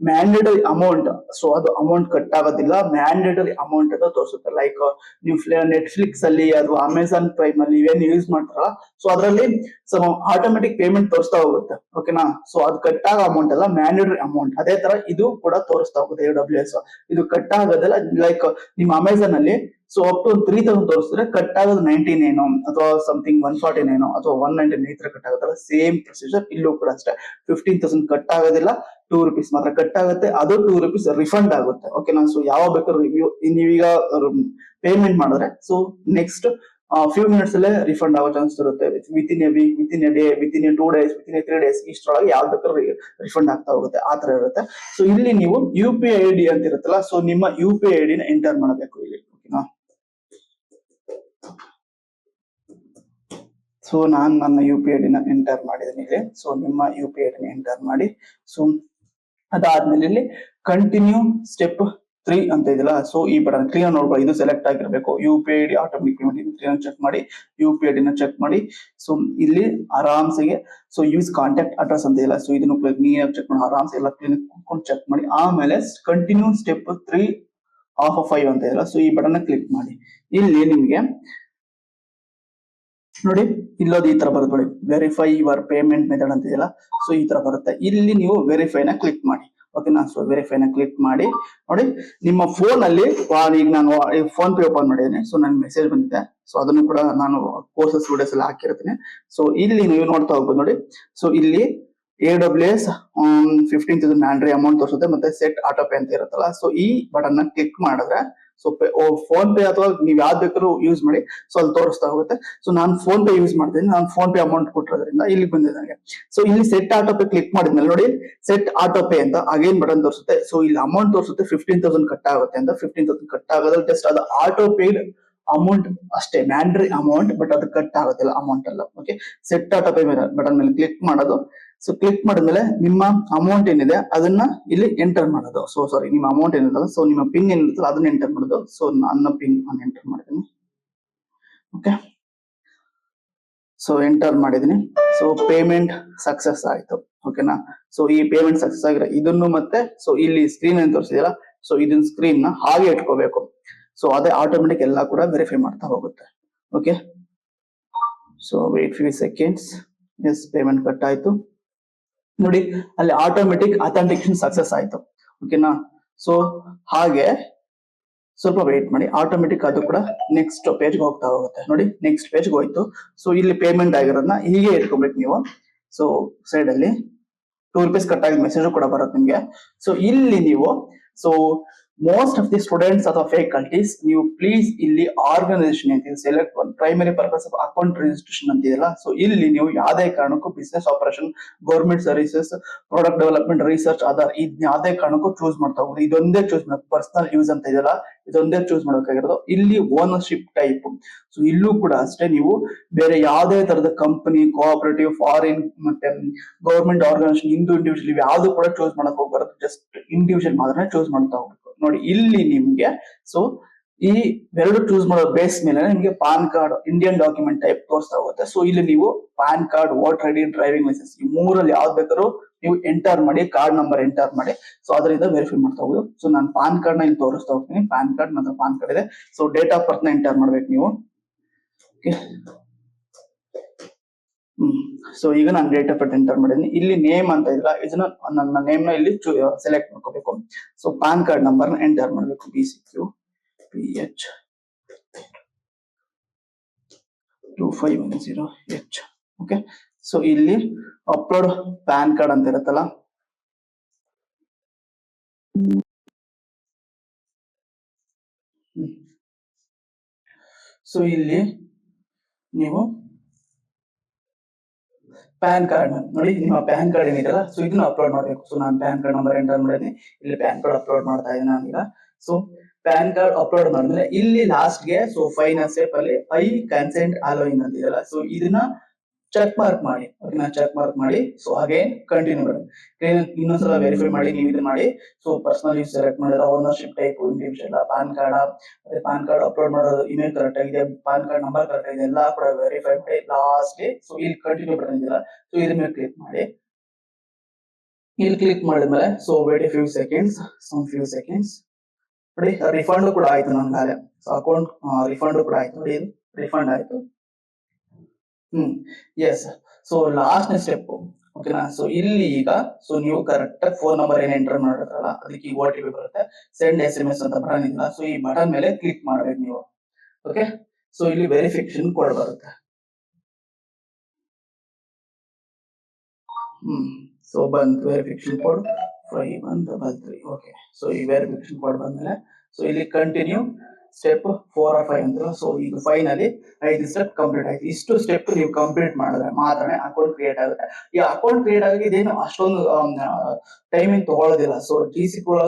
ಮ್ಯಾಂಡೇಟರಿ ಅಮೌಂಟ್. ಸೊ ಅದು ಅಮೌಂಟ್ ಕಟ್ ಆಗೋದಿಲ್ಲ, ಮ್ಯಾಂಡೇಟರಿ ಅಮೌಂಟ್ ಅಂತ ತೋರಿಸುತ್ತೆ. ಲೈಕ್ ನೀವು ನೆಟ್ಫ್ಲಿಕ್ಸ್ ಅಲ್ಲಿ ಅಥವಾ ಅಮೆಝಾನ್ ಪ್ರೈಮ್ ಅಲ್ಲಿ ಇವೇನು ಯೂಸ್ ಮಾಡ್ತಾರಲ್ಲ, ಸೊ ಅದರಲ್ಲಿ ಸೊ ಆಟೋಮೆಟಿಕ್ ಪೇಮೆಂಟ್ ತೋರಿಸ್ತಾ ಹೋಗುತ್ತೆ. ಓಕೆನಾ, ಸೊ ಅದು ಕಟ್ ಆಗೋ ಅಮೌಂಟ್ ಅಲ್ಲ, ಮ್ಯಾಂಡೇಟರಿ ಅಮೌಂಟ್. ಅದೇ ತರ ಇದು ಕೂಡ ತೋರಿಸ್ತಾ ಹೋಗುತ್ತೆ AWS. ಇದು ಕಟ್ ಆಗೋದಿಲ್ಲ. ಲೈಕ್ ನಿಮ್ಮ ಅಮೆಝಾನ್ ಅಲ್ಲಿ ಸೊ ಅಪ್ ಟು 3,000 ತೋರಿಸಿದ್ರೆ ಕಟ್ ಆಗೋದು 99 ಅಥವಾ ಸಮಥಿಂಗ್ 149 ಅಥವಾ 199 ಈ ತರ ಕಟ್ ಆಗುತ್ತಲ್ಲ, ಸೇಮ್ ಪ್ರೊಸೀಜರ್ ಇಲ್ಲೂ ಕೂಡ ಅಷ್ಟೇ. 15,000 ಕಟ್ ಆಗೋದಿಲ್ಲ, ₹2 ಮಾತ್ರ ಕಟ್ ಆಗುತ್ತೆ. ಅದು ₹2 ರಿಫಂಡ್ ಆಗುತ್ತೆ. ಓಕೆನಾ, ಸೊ ಯಾವಾಗ ಬೇಕಾದ್ರೂ ನೀವೀಗ ಪೇಮೆಂಟ್ ಮಾಡಿದ್ರೆ ಸೊ ನೆಕ್ಸ್ಟ್ ಫ್ಯೂ ಮಿನಿಟ್ಸ್ ಅಲ್ಲೇ ರಿಫಂಡ್ ಆಗೋ ಚಾನ್ಸ್ ಇರುತ್ತೆ. Within a week, within a day, within a 2 days, within a 3 days ಇಷ್ಟರೊಳಗೆ ಯಾವ್ದು ಬೇಕಾದ್ರೂ ರಿಫಂಡ್ ಆಗ್ತಾ ಹೋಗುತ್ತೆ, ಆ ತರ ಇರುತ್ತೆ. ಸೊ ಇಲ್ಲಿ ನೀವು UPI ID ಅಂತ ಇರುತ್ತಲ್ಲ, ಸೊ ನಿಮ್ಮ UPI ID ನ ಎಂಟರ್ ಮಾಡಬೇಕು ಇಲ್ಲಿ. ಓಕೆನಾ? ಸೊ ನಾನು ನನ್ನ UPI ID ನ ಎಂಟರ್ ಮಾಡಿದ್ದೀನಿ ಇಲ್ಲಿ. ಸೊ ನಿಮ್ಮ UPI ID ನ ಎಂಟರ್ ಮಾಡಿ. ಸೊ ಅದಾದ್ಮೇಲೆ ಇಲ್ಲಿ ಕಂಟಿನ್ಯೂ ಸ್ಟೆಪ್ 3 ಅಂತ ಇದೆಯಲ್ಲ, ಸೊ ಈ ಬಟನ್ ಕ್ಲಿಯರ್ ನೋಡ್ಕೊಳ್ಳಿ, ಇದು ಸೆಲೆಕ್ಟ್ ಆಗಿರ್ಬೇಕು. UPI ID automatic payment check ಮಾಡಿ, UPI ID ನ ಚೆಕ್ ಮಾಡಿ. ಸೊ ಇಲ್ಲಿ ಆರಾಮ್ಸೆಗೆ ಸೊ ಯೂಸ್ ಕಾಂಟ್ಯಾಕ್ಟ್ ಅಡ್ರೆಸ್ ಅಂತ ಇದೆಯಲ್ಲ, ಸೊ ಇದನ್ನು ನೀಟಾಗಿ ಚೆಕ್ ಮಾಡಿ, ಆರಾಮ್ಸೆ ಎಲ್ಲ ಕ್ಲಿನಿಕ್ ಕುತ್ಕೊಂಡು ಚೆಕ್ ಮಾಡಿ. ಆಮೇಲೆ ಕಂಟಿನ್ಯೂ ಸ್ಟೆಪ್ 3 ಆಫ್ 5 ಅಂತ ಇದೆಯಲ್ಲ, ಸೊ ಈ ಬಟನ್ ಕ್ಲಿಕ್ ಮಾಡಿ. ಇಲ್ಲಿ ನಿಮ್ಗೆ ನೋಡಿ ಇಲ್ಲೋದು ಈ ತರ ಬರುತ್ತೆ ನೋಡಿ, ವೆರಿಫೈ ಯುವರ್ ಪೇಮೆಂಟ್ ಮೆಥಡ್ ಅಂತ ಇದೆಯಲ್ಲ, ಸೊ ಈ ತರ ಬರುತ್ತೆ. ಇಲ್ಲಿ ನೀವು ವೆರಿಫೈ ನ ಕ್ಲಿಕ್ ಮಾಡಿ. ಓಕೆನಾ? ಸೊ ವೆರಿಫೈ ನ ಕ್ಲಿಕ್ ಮಾಡಿ. ನೋಡಿ ನಿಮ್ಮ ಫೋನ್ ಅಲ್ಲಿ, ಈಗ ನಾನು ಫೋನ್ ಪೇ ಓಪನ್ ಮಾಡಿದ್ದೀನಿ. ಸೊ ನನ್ಗೆ ಮೆಸೇಜ್ ಬಂದಿದೆ. ಸೊ ಅದನ್ನು ಕೂಡ ನಾನು ಕೋರ್ಸಸ್ ವಿಡಿಯೋಸ್ ಎಲ್ಲ ಹಾಕಿರ್ತೀನಿ. ಸೊ ಇಲ್ಲಿ ನೀವು ನೋಡ್ತಾ ಹೋಗ್ಬೋದು ನೋಡಿ. ಸೊ ಇಲ್ಲಿ AWS 15,000 ಮ್ಯಾಂಡ್ರಿ ಅಮೌಂಟ್ ತೋರಿಸುತ್ತೆ, ಮತ್ತೆ ಸೆಟ್ ಆಟೋ ಪೇ ಅಂತ ಇರುತ್ತಲ್ಲ, ಸೊ ಈ ಬಟನ್ ನ ಕ್ಲಿಕ್ ಮಾಡಿದ್ರೆ ಸೊ ಫೋನ್ ಪೇ ಅಥವಾ ನೀವ್ ಯಾವ್ದು ಬೇಕಾದ್ರೂ ಯೂಸ್ ಮಾಡಿ, ಸೊ ಅಲ್ಲಿ ತೋರಿಸ್ತಾ ಹೋಗುತ್ತೆ. ಸೊ ನಾನು ಫೋನ್ ಪೇ ಯೂಸ್ ಮಾಡ್ತೀನಿ, ನಾನು ಫೋನ್ ಪೇ ಅಮೌಂಟ್ ಕೊಟ್ಟಿರೋದ್ರಿಂದ ಇಲ್ಲಿ ಬಂದಿದೆ ನನಗೆ. ಸೊ ಇಲ್ಲಿ ಸೆಟ್ ಆಟೋ ಪೇ ಕ್ಲಿಕ್ ಮಾಡಿದ್ಮೇಲೆ ನೋಡಿ ಸೆಟ್ ಆಟೋ ಪೇ ಅಂತ ಅಗೇನ್ ಬಟನ್ ತೋರಿಸುತ್ತೆ. ಸೊ ಇಲ್ಲಿ ಅಮೌಂಟ್ ತೋರಿಸುತ್ತೆ 15,000 ಕಟ್ ಆಗುತ್ತೆ ಅಂತ. 15,000 ಕಟ್ ಆಗೋದ್ರಲ್ಲಿ ಜಸ್ಟ್ ಅದು ಆಟೋ ಪೇಡ್ ಅಮೌಂಟ್ ಅಷ್ಟೇ, ಮ್ಯಾಂಡ್ರಿ ಅಮೌಂಟ್, ಬಟ್ ಅದು ಕಟ್ ಆಗುತ್ತಿಲ್ಲ ಅಮೌಂಟ್ ಅಲ್ಲ. Okay, set auto pay button ಮೇಲೆ ಕ್ಲಿಕ್ ಮಾಡೋದು. ಸೊ ಕ್ಲಿಕ್ ಮಾಡಿದ್ಮೇಲೆ ನಿಮ್ಮ ಅಮೌಂಟ್ ಏನಿದೆ ಅದನ್ನ ಇಲ್ಲಿ ಎಂಟರ್ ಮಾಡೋದು. ಸೊ ಸಾರಿ, ನಿಮ್ಮ ಅಮೌಂಟ್ ಏನಿದೆ, ಸೊ ನಿಮ್ಮ ಪಿನ್ ಏನಿರುತ್ತಲ್ಲ ಅದನ್ನ ಎಂಟರ್ ಮಾಡೋದು. ಸೊ ನನ್ನ ಪಿನ್ ನಾನು ಎಂಟರ್ ಮಾಡಿದ್ದೀನಿ. ಓಕೆ, ಸೊ ಎಂಟರ್ ಮಾಡಿದೀನಿ. ಸೊ ಪೇಮೆಂಟ್ ಸಕ್ಸಸ್ ಆಯ್ತು. ಓಕೆನಾ? ಸೊ ಈ ಪೇಮೆಂಟ್ ಸಕ್ಸಸ್ ಆಗಿರೋ ಇದನ್ನು ಮತ್ತೆ ಸೊ ಇಲ್ಲಿ ಸ್ಕ್ರೀನ್ ಏನ್ ತೋರಿಸಿದಿಲ್ಲ, ಸೊ ಇದನ್ನ ಸ್ಕ್ರೀನ್ ನ ಹಾಗೆ ಇಟ್ಕೋಬೇಕು. ಸೊ ಅದೇ ಆಟೋಮೆಟಿಕ್ ಎಲ್ಲ ಕೂಡ ವೆರಿಫೈ ಮಾಡ್ತಾ ಹೋಗುತ್ತೆ. Okay, so wait few seconds. Yes, payment cut ಆಯ್ತು ನೋಡಿ, ಅಲ್ಲಿ ಆಟೋಮೆಟಿಕ್ ಅಥೆಂಟಿಕೇಶನ್ ಸಕ್ಸಸ್ ಆಯ್ತು. ಓಕೆನಾ? ಸೊ ಹಾಗೆ ಸ್ವಲ್ಪ ವೇಟ್ ಮಾಡಿ, ಆಟೋಮೆಟಿಕ್ ಅದು ಕೂಡ ನೆಕ್ಸ್ಟ್ ಪೇಜ್ ಹೋಗ್ತಾ ಹೋಗುತ್ತೆ. ನೋಡಿ ನೆಕ್ಸ್ಟ್ ಪೇಜ್ ಹೋಯ್ತು. ಸೊ ಇಲ್ಲಿ ಪೇಮೆಂಟ್ ಆಗಿರೋದನ್ನ ಹೀಗೆ ಇಟ್ಕೊಬೇಕು ನೀವು. ಸೊ ಸೈಡ್ ಅಲ್ಲಿ ₹2 ಕಟ್ ಆಗಿದ ಮೆಸೇಜ್ ಕೂಡ ಬರುತ್ತೆ ನಿಮ್ಗೆ. ಸೊ ಇಲ್ಲಿ ನೀವು so most of the students ಅಥವಾ ಫ್ಯಾಕಲ್ಟೀಸ್, ನೀವು ಪ್ಲೀಸ್ ಇಲ್ಲಿ ಆರ್ಗನೈಸೇಷನ್ ಅಂತ select one primary purpose of account registration ಅಂತಿದೆಯಲ್ಲ, ಸೊ ಇಲ್ಲಿ ನೀವು ಯಾವುದೇ ಕಾರಣಕ್ಕೂ business operation, government services, product development, research, other ಇದ್ ಯಾವುದೇ ಕಾರಣಕ್ಕೂ ಚೂಸ್ ಮಾಡ್ತಾ ಹೋಗುದು. ಇದೊಂದೇ ಚೂಸ್ ಮಾಡಬೇಕು. ಪರ್ಸನಲ್ ಯೂಸ್ ಅಂತ ಇದೆಯಲ್ಲ, ಇದೊಂದೇ ಚೂಸ್ ಮಾಡಬೇಕಾಗಿರೋದು. ಇಲ್ಲಿ ಓನರ್ಶಿಪ್ ಟೈಪ್, ಸೊ ಇಲ್ಲೂ ಕೂಡ ಅಷ್ಟೇ, ನೀವು ಬೇರೆ ಯಾವುದೇ ತರದ ಕಂಪನಿ, ಕೋಆಪರೇಟಿವ್, ಫಾರಿನ್, ಮತ್ತೆ ಗೌರ್ಮೆಂಟ್ ಆರ್ಗನೈಸೇಷನ್, ಇಂಡಿವಿಜುವಲ್ ಯಾವ್ದು ಕೂಡ ಚೂಸ್ ಮಾಡಕ್ ಹೋಗ್ಬಾರ್ದು. ಜಸ್ಟ್ ಇಂಡಿವಿಜುವಲ್ ಮಾತ್ರ ಚೂಸ್ ಮಾಡ್ತಾ ಹೋಗ್ಬೇಕು. ನೋಡಿ ಇಲ್ಲಿ ನಿಮ್ಗೆ ಸೊ ಈ ಎರಡು ಚೂಸ್ ಮಾಡೋ ಬೇಸ್ ಮೇಲೆ ನಿಮ್ಗೆ PAN card, Indian document type ತೋರಿಸ್ತಾ ಹೋಗುತ್ತೆ. ಸೊ ಇಲ್ಲಿ ನೀವು PAN card, voter ID, driving licence, ಈ ಮೂರಲ್ಲಿ ಯಾವ್ದು ಬೇಕಾದ್ರೂ ನೀವು ಎಂಟರ್ ಮಾಡಿ, ಕಾರ್ಡ್ ನಂಬರ್ ಎಂಟರ್ ಮಾಡಿ. ಸೊ ಅದರಿಂದ ವೆರಿಫೈ ಮಾಡ್ತಾ ಹೋಗುದು. ಸೊ ನಾನು ಪಾನ್ ಕಾರ್ಡ್ ನ ಇಲ್ಲಿ ತೋರಿಸ್ತಾ ಹೋಗ್ತೀನಿ. ಪಾನ್ ಕಾರ್ಡ್ ಮತ್ತೆ ಪಾನ್ ಕಾರ್ಡ್ ಇದೆ. ಸೊ ಡೇಟ್ ಆಫ್ ಬರ್ತ್ ನ ಎಂಟರ್ ಮಾಡ್ಬೇಕು ನೀವು. ಸೊ ಈಗ ನಾನು ಡೇಟ್ ಆಫ್ ಬರ್ತ್ ಎಂಟರ್ ಮಾಡಿದ್ದೀನಿ. ಇಲ್ಲಿ ನೇಮ್ ಅಂತ ಇದ್ರ, ಇದನ್ನ ನನ್ನ ನೇಮ್ ನ ಇಲ್ಲಿ ಸೆಲೆಕ್ಟ್ ಮಾಡ್ಕೋಬೇಕು. ಸೊ ಪಾನ್ ಕಾರ್ಡ್ ನಂಬರ್ ನ ಎಂಟರ್ ಮಾಡಬೇಕು, BCQPH 2510H. ಓಕೆ, ಸೊ ಇಲ್ಲಿ ಅಪ್ಲೋಡ್ ಪ್ಯಾನ್ ಕಾರ್ಡ್ ಅಂತ ಇರುತ್ತಲ್ಲ, ಸೊ ಇಲ್ಲಿ ನೀವು ಪ್ಯಾನ್ ಕಾರ್ಡ್ ನೋಡಿ, ನಿಮ್ಮ ಪ್ಯಾನ್ ಕಾರ್ಡ್ ಏನಿದೆಯಲ್ಲ, ಸೊ ಇದನ್ನ ಅಪ್ಲೋಡ್ ಮಾಡಬೇಕು. ಸೊ ನಾನು ಪ್ಯಾನ್ ಕಾರ್ಡ್ ನಂಬರ್ ಎಂಟರ್ ಮಾಡಿದ್ದೀನಿ. ಇಲ್ಲಿ ಪ್ಯಾನ್ ಕಾರ್ಡ್ ಅಪ್ಲೋಡ್ ಮಾಡ್ತಾ ಇದ್ದೀನಿ ನಾನೀಗ. ಸೊ ಪ್ಯಾನ್ ಕಾರ್ಡ್ ಅಪ್ಲೋಡ್ ಮಾಡಿದ್ಮೇಲೆ ಇಲ್ಲಿ ಲಾಸ್ಟ್ ಗೆ ಸೊ ಫೈನಲ್ ಸ್ಟೆಪ್ ಅಲ್ಲಿ ಐ ಕನ್ಸೆಂಟ್ ಅಲೋಯಿಂಗ್ ಅಂತ ಇದೆಯಲ್ಲ, ಸೊ ಇದನ್ನ ಚೆಕ್ ಮಾರ್ಕ್ ಮಾಡಿ. ಓಕೆನಾ? ಚೆಕ್ ಮಾರ್ಕ್ ಮಾಡಿ. ಸೊ ಹಾಗೆ ಕಂಟಿನ್ಯೂ ಮಾಡಿ. ಇನ್ನೊಂದ್ಸಲ ವೆರಿಫೈ ಮಾಡಿ, ನೀವು ಇದನ್ನ ಮಾಡಿ. ಸೊ ಪರ್ಸನಲ್ ಯೂಸ್ ಸೆಲೆಕ್ಟ್ ಮಾಡಿದ್ರೆ, ownership type, individual, PAN card, PAN card upload ಮಾಡೋದು ಇಮೇಲ್ ಕರೆಕ್ಟ್ ಆಗಿದೆ, ಪಾನ್ ಕಾರ್ಡ್ ನಂಬರ್ ಕರೆಕ್ಟ್ ಆಗಿದೆ, ಎಲ್ಲಾ ಕೂಡ ವೆರಿಫೈ ಮಾಡಿ ಲಾಸ್ಟ್ ಗೆ ಸೊ ಇಲ್ಲಿ ಕಂಟಿನ್ಯೂ ಬಟನ್ ಇದೆಯಲ್ಲ, ಸೊ ಇದ್ರ ಮೇಲೆ ಕ್ಲಿಕ್ ಮಾಡಿ. ಇಲ್ಲಿ ಕ್ಲಿಕ್ ಮಾಡಿದ್ಮೇಲೆ ಸೊ ವೇಟ್ ಫ್ಯೂ ಸೆಕೆಂಡ್ಸ್. ನೋಡಿ ರಿಫಂಡ್ ಕೂಡ ಆಯ್ತು ನನ್ಗಾಲೆ. ಸೊ ಅಕೌಂಟ್ ರಿಫಂಡ್ ಕೂಡ ಆಯ್ತು ನೋಡಿ, ಇದು ರಿಫಂಡ್ ಆಯ್ತು. ಎಸ್. So last step. ಓಕೆನಾ? ಸೊ ಇಲ್ಲಿ ಈಗ ಸೊ ನೀವು ಕರೆಕ್ಟ್ ಆಗಿ ಫೋನ್ ನಂಬರ್ ಏನ್ ಎಂಟರ್ ಮಾಡಿರಲ್ಲ, ಅದಕ್ಕೆ OTP ಬರುತ್ತೆ. ಸೆಂಡ್ SMS ಅಂತ ಬಟನ್ ಇಲ್ಲ, ಸೊ ಈ ಬಟನ್ ಮೇಲೆ ಕ್ಲಿಕ್ ಮಾಡ್ಬೇಕು ನೀವು. ಓಕೆ, ಸೊ ಇಲ್ಲಿ ವೆರಿಫಿಕೇಶನ್ ಕೋಡ್ ಬರುತ್ತೆ. ಸೊ ಬಂತು ವೆರಿಫಿಕೇಶನ್ ಕೋಡ್ 5133. ಓಕೆ, ಸೊ ಈ ವೆರಿಫಿಕೇಶನ್ ಕೋಡ್ ಬಂದ್ಮೇಲೆ ಸೊ ಇಲ್ಲಿ ಕಂಟಿನ್ಯೂ ಸ್ಟೆಪ್ 4 or 5 ಅಂತ. ಸೊ ಈಗ ಫೈನಲಿ 5 ಸ್ಟೆಪ್ ಕಂಪ್ಲೀಟ್ ಆಯ್ತು. ಇಷ್ಟು ಸ್ಟೆಪ್ ನೀವು ಕಂಪ್ಲೀಟ್ ಮಾಡಿದ್ರೆ ಮಾತ್ರ ಅಕೌಂಟ್ ಕ್ರಿಯೇಟ್ ಆಗುತ್ತೆ. ಈ ಅಕೌಂಟ್ ಕ್ರಿಯೇಟ್ ಆಗಿ ಇದೇನು ಅಷ್ಟೊಂದು ಟೈಮಿಂಗ್ ತಗೊಳ್ಳೋದಿಲ್ಲ. ಸೊ ಜಿಸಿ ಕೂಡ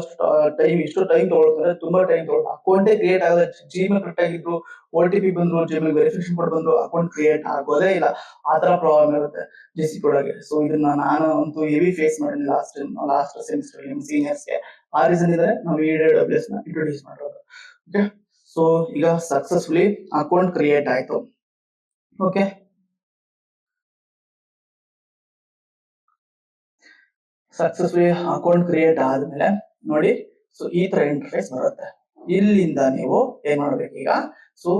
ಟೈಮ್ ಇಷ್ಟು ಟೈಮ್ ತಗೊಳ್ತಾರೆ, ತುಂಬಾ ಟೈಮ್ ತಗೊಳ್ತಾರೆ. ಅಕೌಂಟೇ ಕ್ರಿಯೇಟ್ ಆಗೋದು ಜಿಮೇಲ್ ಕರೆಕ್ಟ್ ಆಗಿದ್ರು, OTP ಬಂದ್ರು, ಜಿಮೇಲ್ ವೆರಿಫಿಕೇಶನ್ ಕೋಡ್ ಬಂದ್ರು, ಅಕೌಂಟ್ ಕ್ರಿಯೇಟ್ ಆಗೋದೇ ಇಲ್ಲ. ಆತರ ಪ್ರಾಬ್ಲಮ್ ಇರುತ್ತೆ ಜಿಸಿ ಕೊಡಗೆ. ಸೊ ಇದನ್ನ ನಾನು ಅಂತೂ ಹೆವಿ ಫೇಸ್ ಮಾಡಿದ್ದೀನಿ ಲಾಸ್ಟ್ ಸೆಮಿಸ್ಟರ್ ನಿಮ್ ಸೀನಿಯರ್ಸ್ಗೆ. ಆ ರೀಸನ್ ಇದೆ ನಾವು EWS ನ ಇಂಟ್ರೊಡ್ಯೂಸ್ ಮಾಡೋದು. ಓಕೆ, ಸೊ ಈಗ ಸಕ್ಸಸ್ಫುಲಿ ಅಕೌಂಟ್ ಕ್ರಿಯೇಟ್ ಆಯ್ತು. ಓಕೆ, ಸಕ್ಸಸ್ಫುಲಿ ಅಕೌಂಟ್ ಕ್ರಿಯೇಟ್ ಆದ್ಮೇಲೆ ನೋಡಿ, ಸೊ ಈ ತರ ಇಂಟರ್ಫೇಸ್ ಬರುತ್ತೆ. ಇಲ್ಲಿಂದ ನೀವು ಏನ್ ಮಾಡ್ಬೇಕು ಈಗ, ಸೊ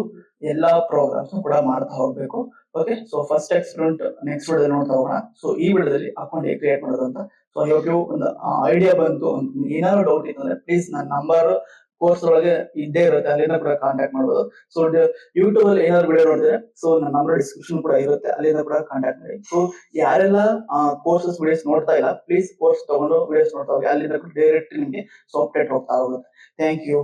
ಎಲ್ಲಾ ಪ್ರೋಗ್ರಾಮ್ಸ್ ಕೂಡ ಮಾಡ್ತಾ ಹೋಗ್ಬೇಕು. Okay, so first experiment next video ನೋಡ್ತಾ ಹೋಗೋಣ. ಸೊ ಈ ವಿಡಿಯೋದಲ್ಲಿ ಅಕೌಂಟ್ ಹೇಗೆ ಕ್ರಿಯೇಟ್ ಮಾಡೋದು ಅಂತ. ಸೊ ಇವತ್ತು ಒಂದು ಐಡಿಯಾ ಬಂತು. ಏನಾದ್ರು ಡೌಟ್ ಇತ್ತು ಅಂದ್ರೆ ಪ್ಲೀಸ್ ನನ್ನ ನಂಬರ್ ಕೋರ್ಸ್ ಒಳಗೆ ಇದ್ದೇ ಇರುತ್ತೆ, ಅಲ್ಲಿಂದ ಕೂಡ ಕಾಂಟ್ಯಾಕ್ಟ್ ಮಾಡಬಹುದು. ಸೊ ಯೂಟ್ಯೂಬ್ ಅಲ್ಲಿ ಏನಾದ್ರು ವಿಡಿಯೋ ನೋಡಿದ್ರೆ ಸೊ ನನ್ನ ನಂಬರ್ ಡಿಸ್ಕ್ರಿಪ್ಷನ್ ಕೂಡ ಇರುತ್ತೆ, ಅಲ್ಲಿಂದ ಕೂಡ ಕಾಂಟ್ಯಾಕ್ಟ್ ಮಾಡಿ. ಸೊ ಯಾರೆಲ್ಲ ಕೋರ್ಸಸ್ ವಿಡಿಯೋಸ್ ನೋಡ್ತಾ ಇಲ್ಲ, ಪ್ಲೀಸ್ ಕೋರ್ಸ್ ತಗೊಂಡು ವಿಡಿಯೋಸ್ ನೋಡ್ತಾ ಹೋಗಿ, ಅಲ್ಲಿಂದ ಡೈರೆಕ್ಟ್ ನಿಮಗೆ ಸಾಫ್ಟ್ವೇರ್ ಹೋಗ್ತಾ ಹೋಗುತ್ತೆ. Thank you.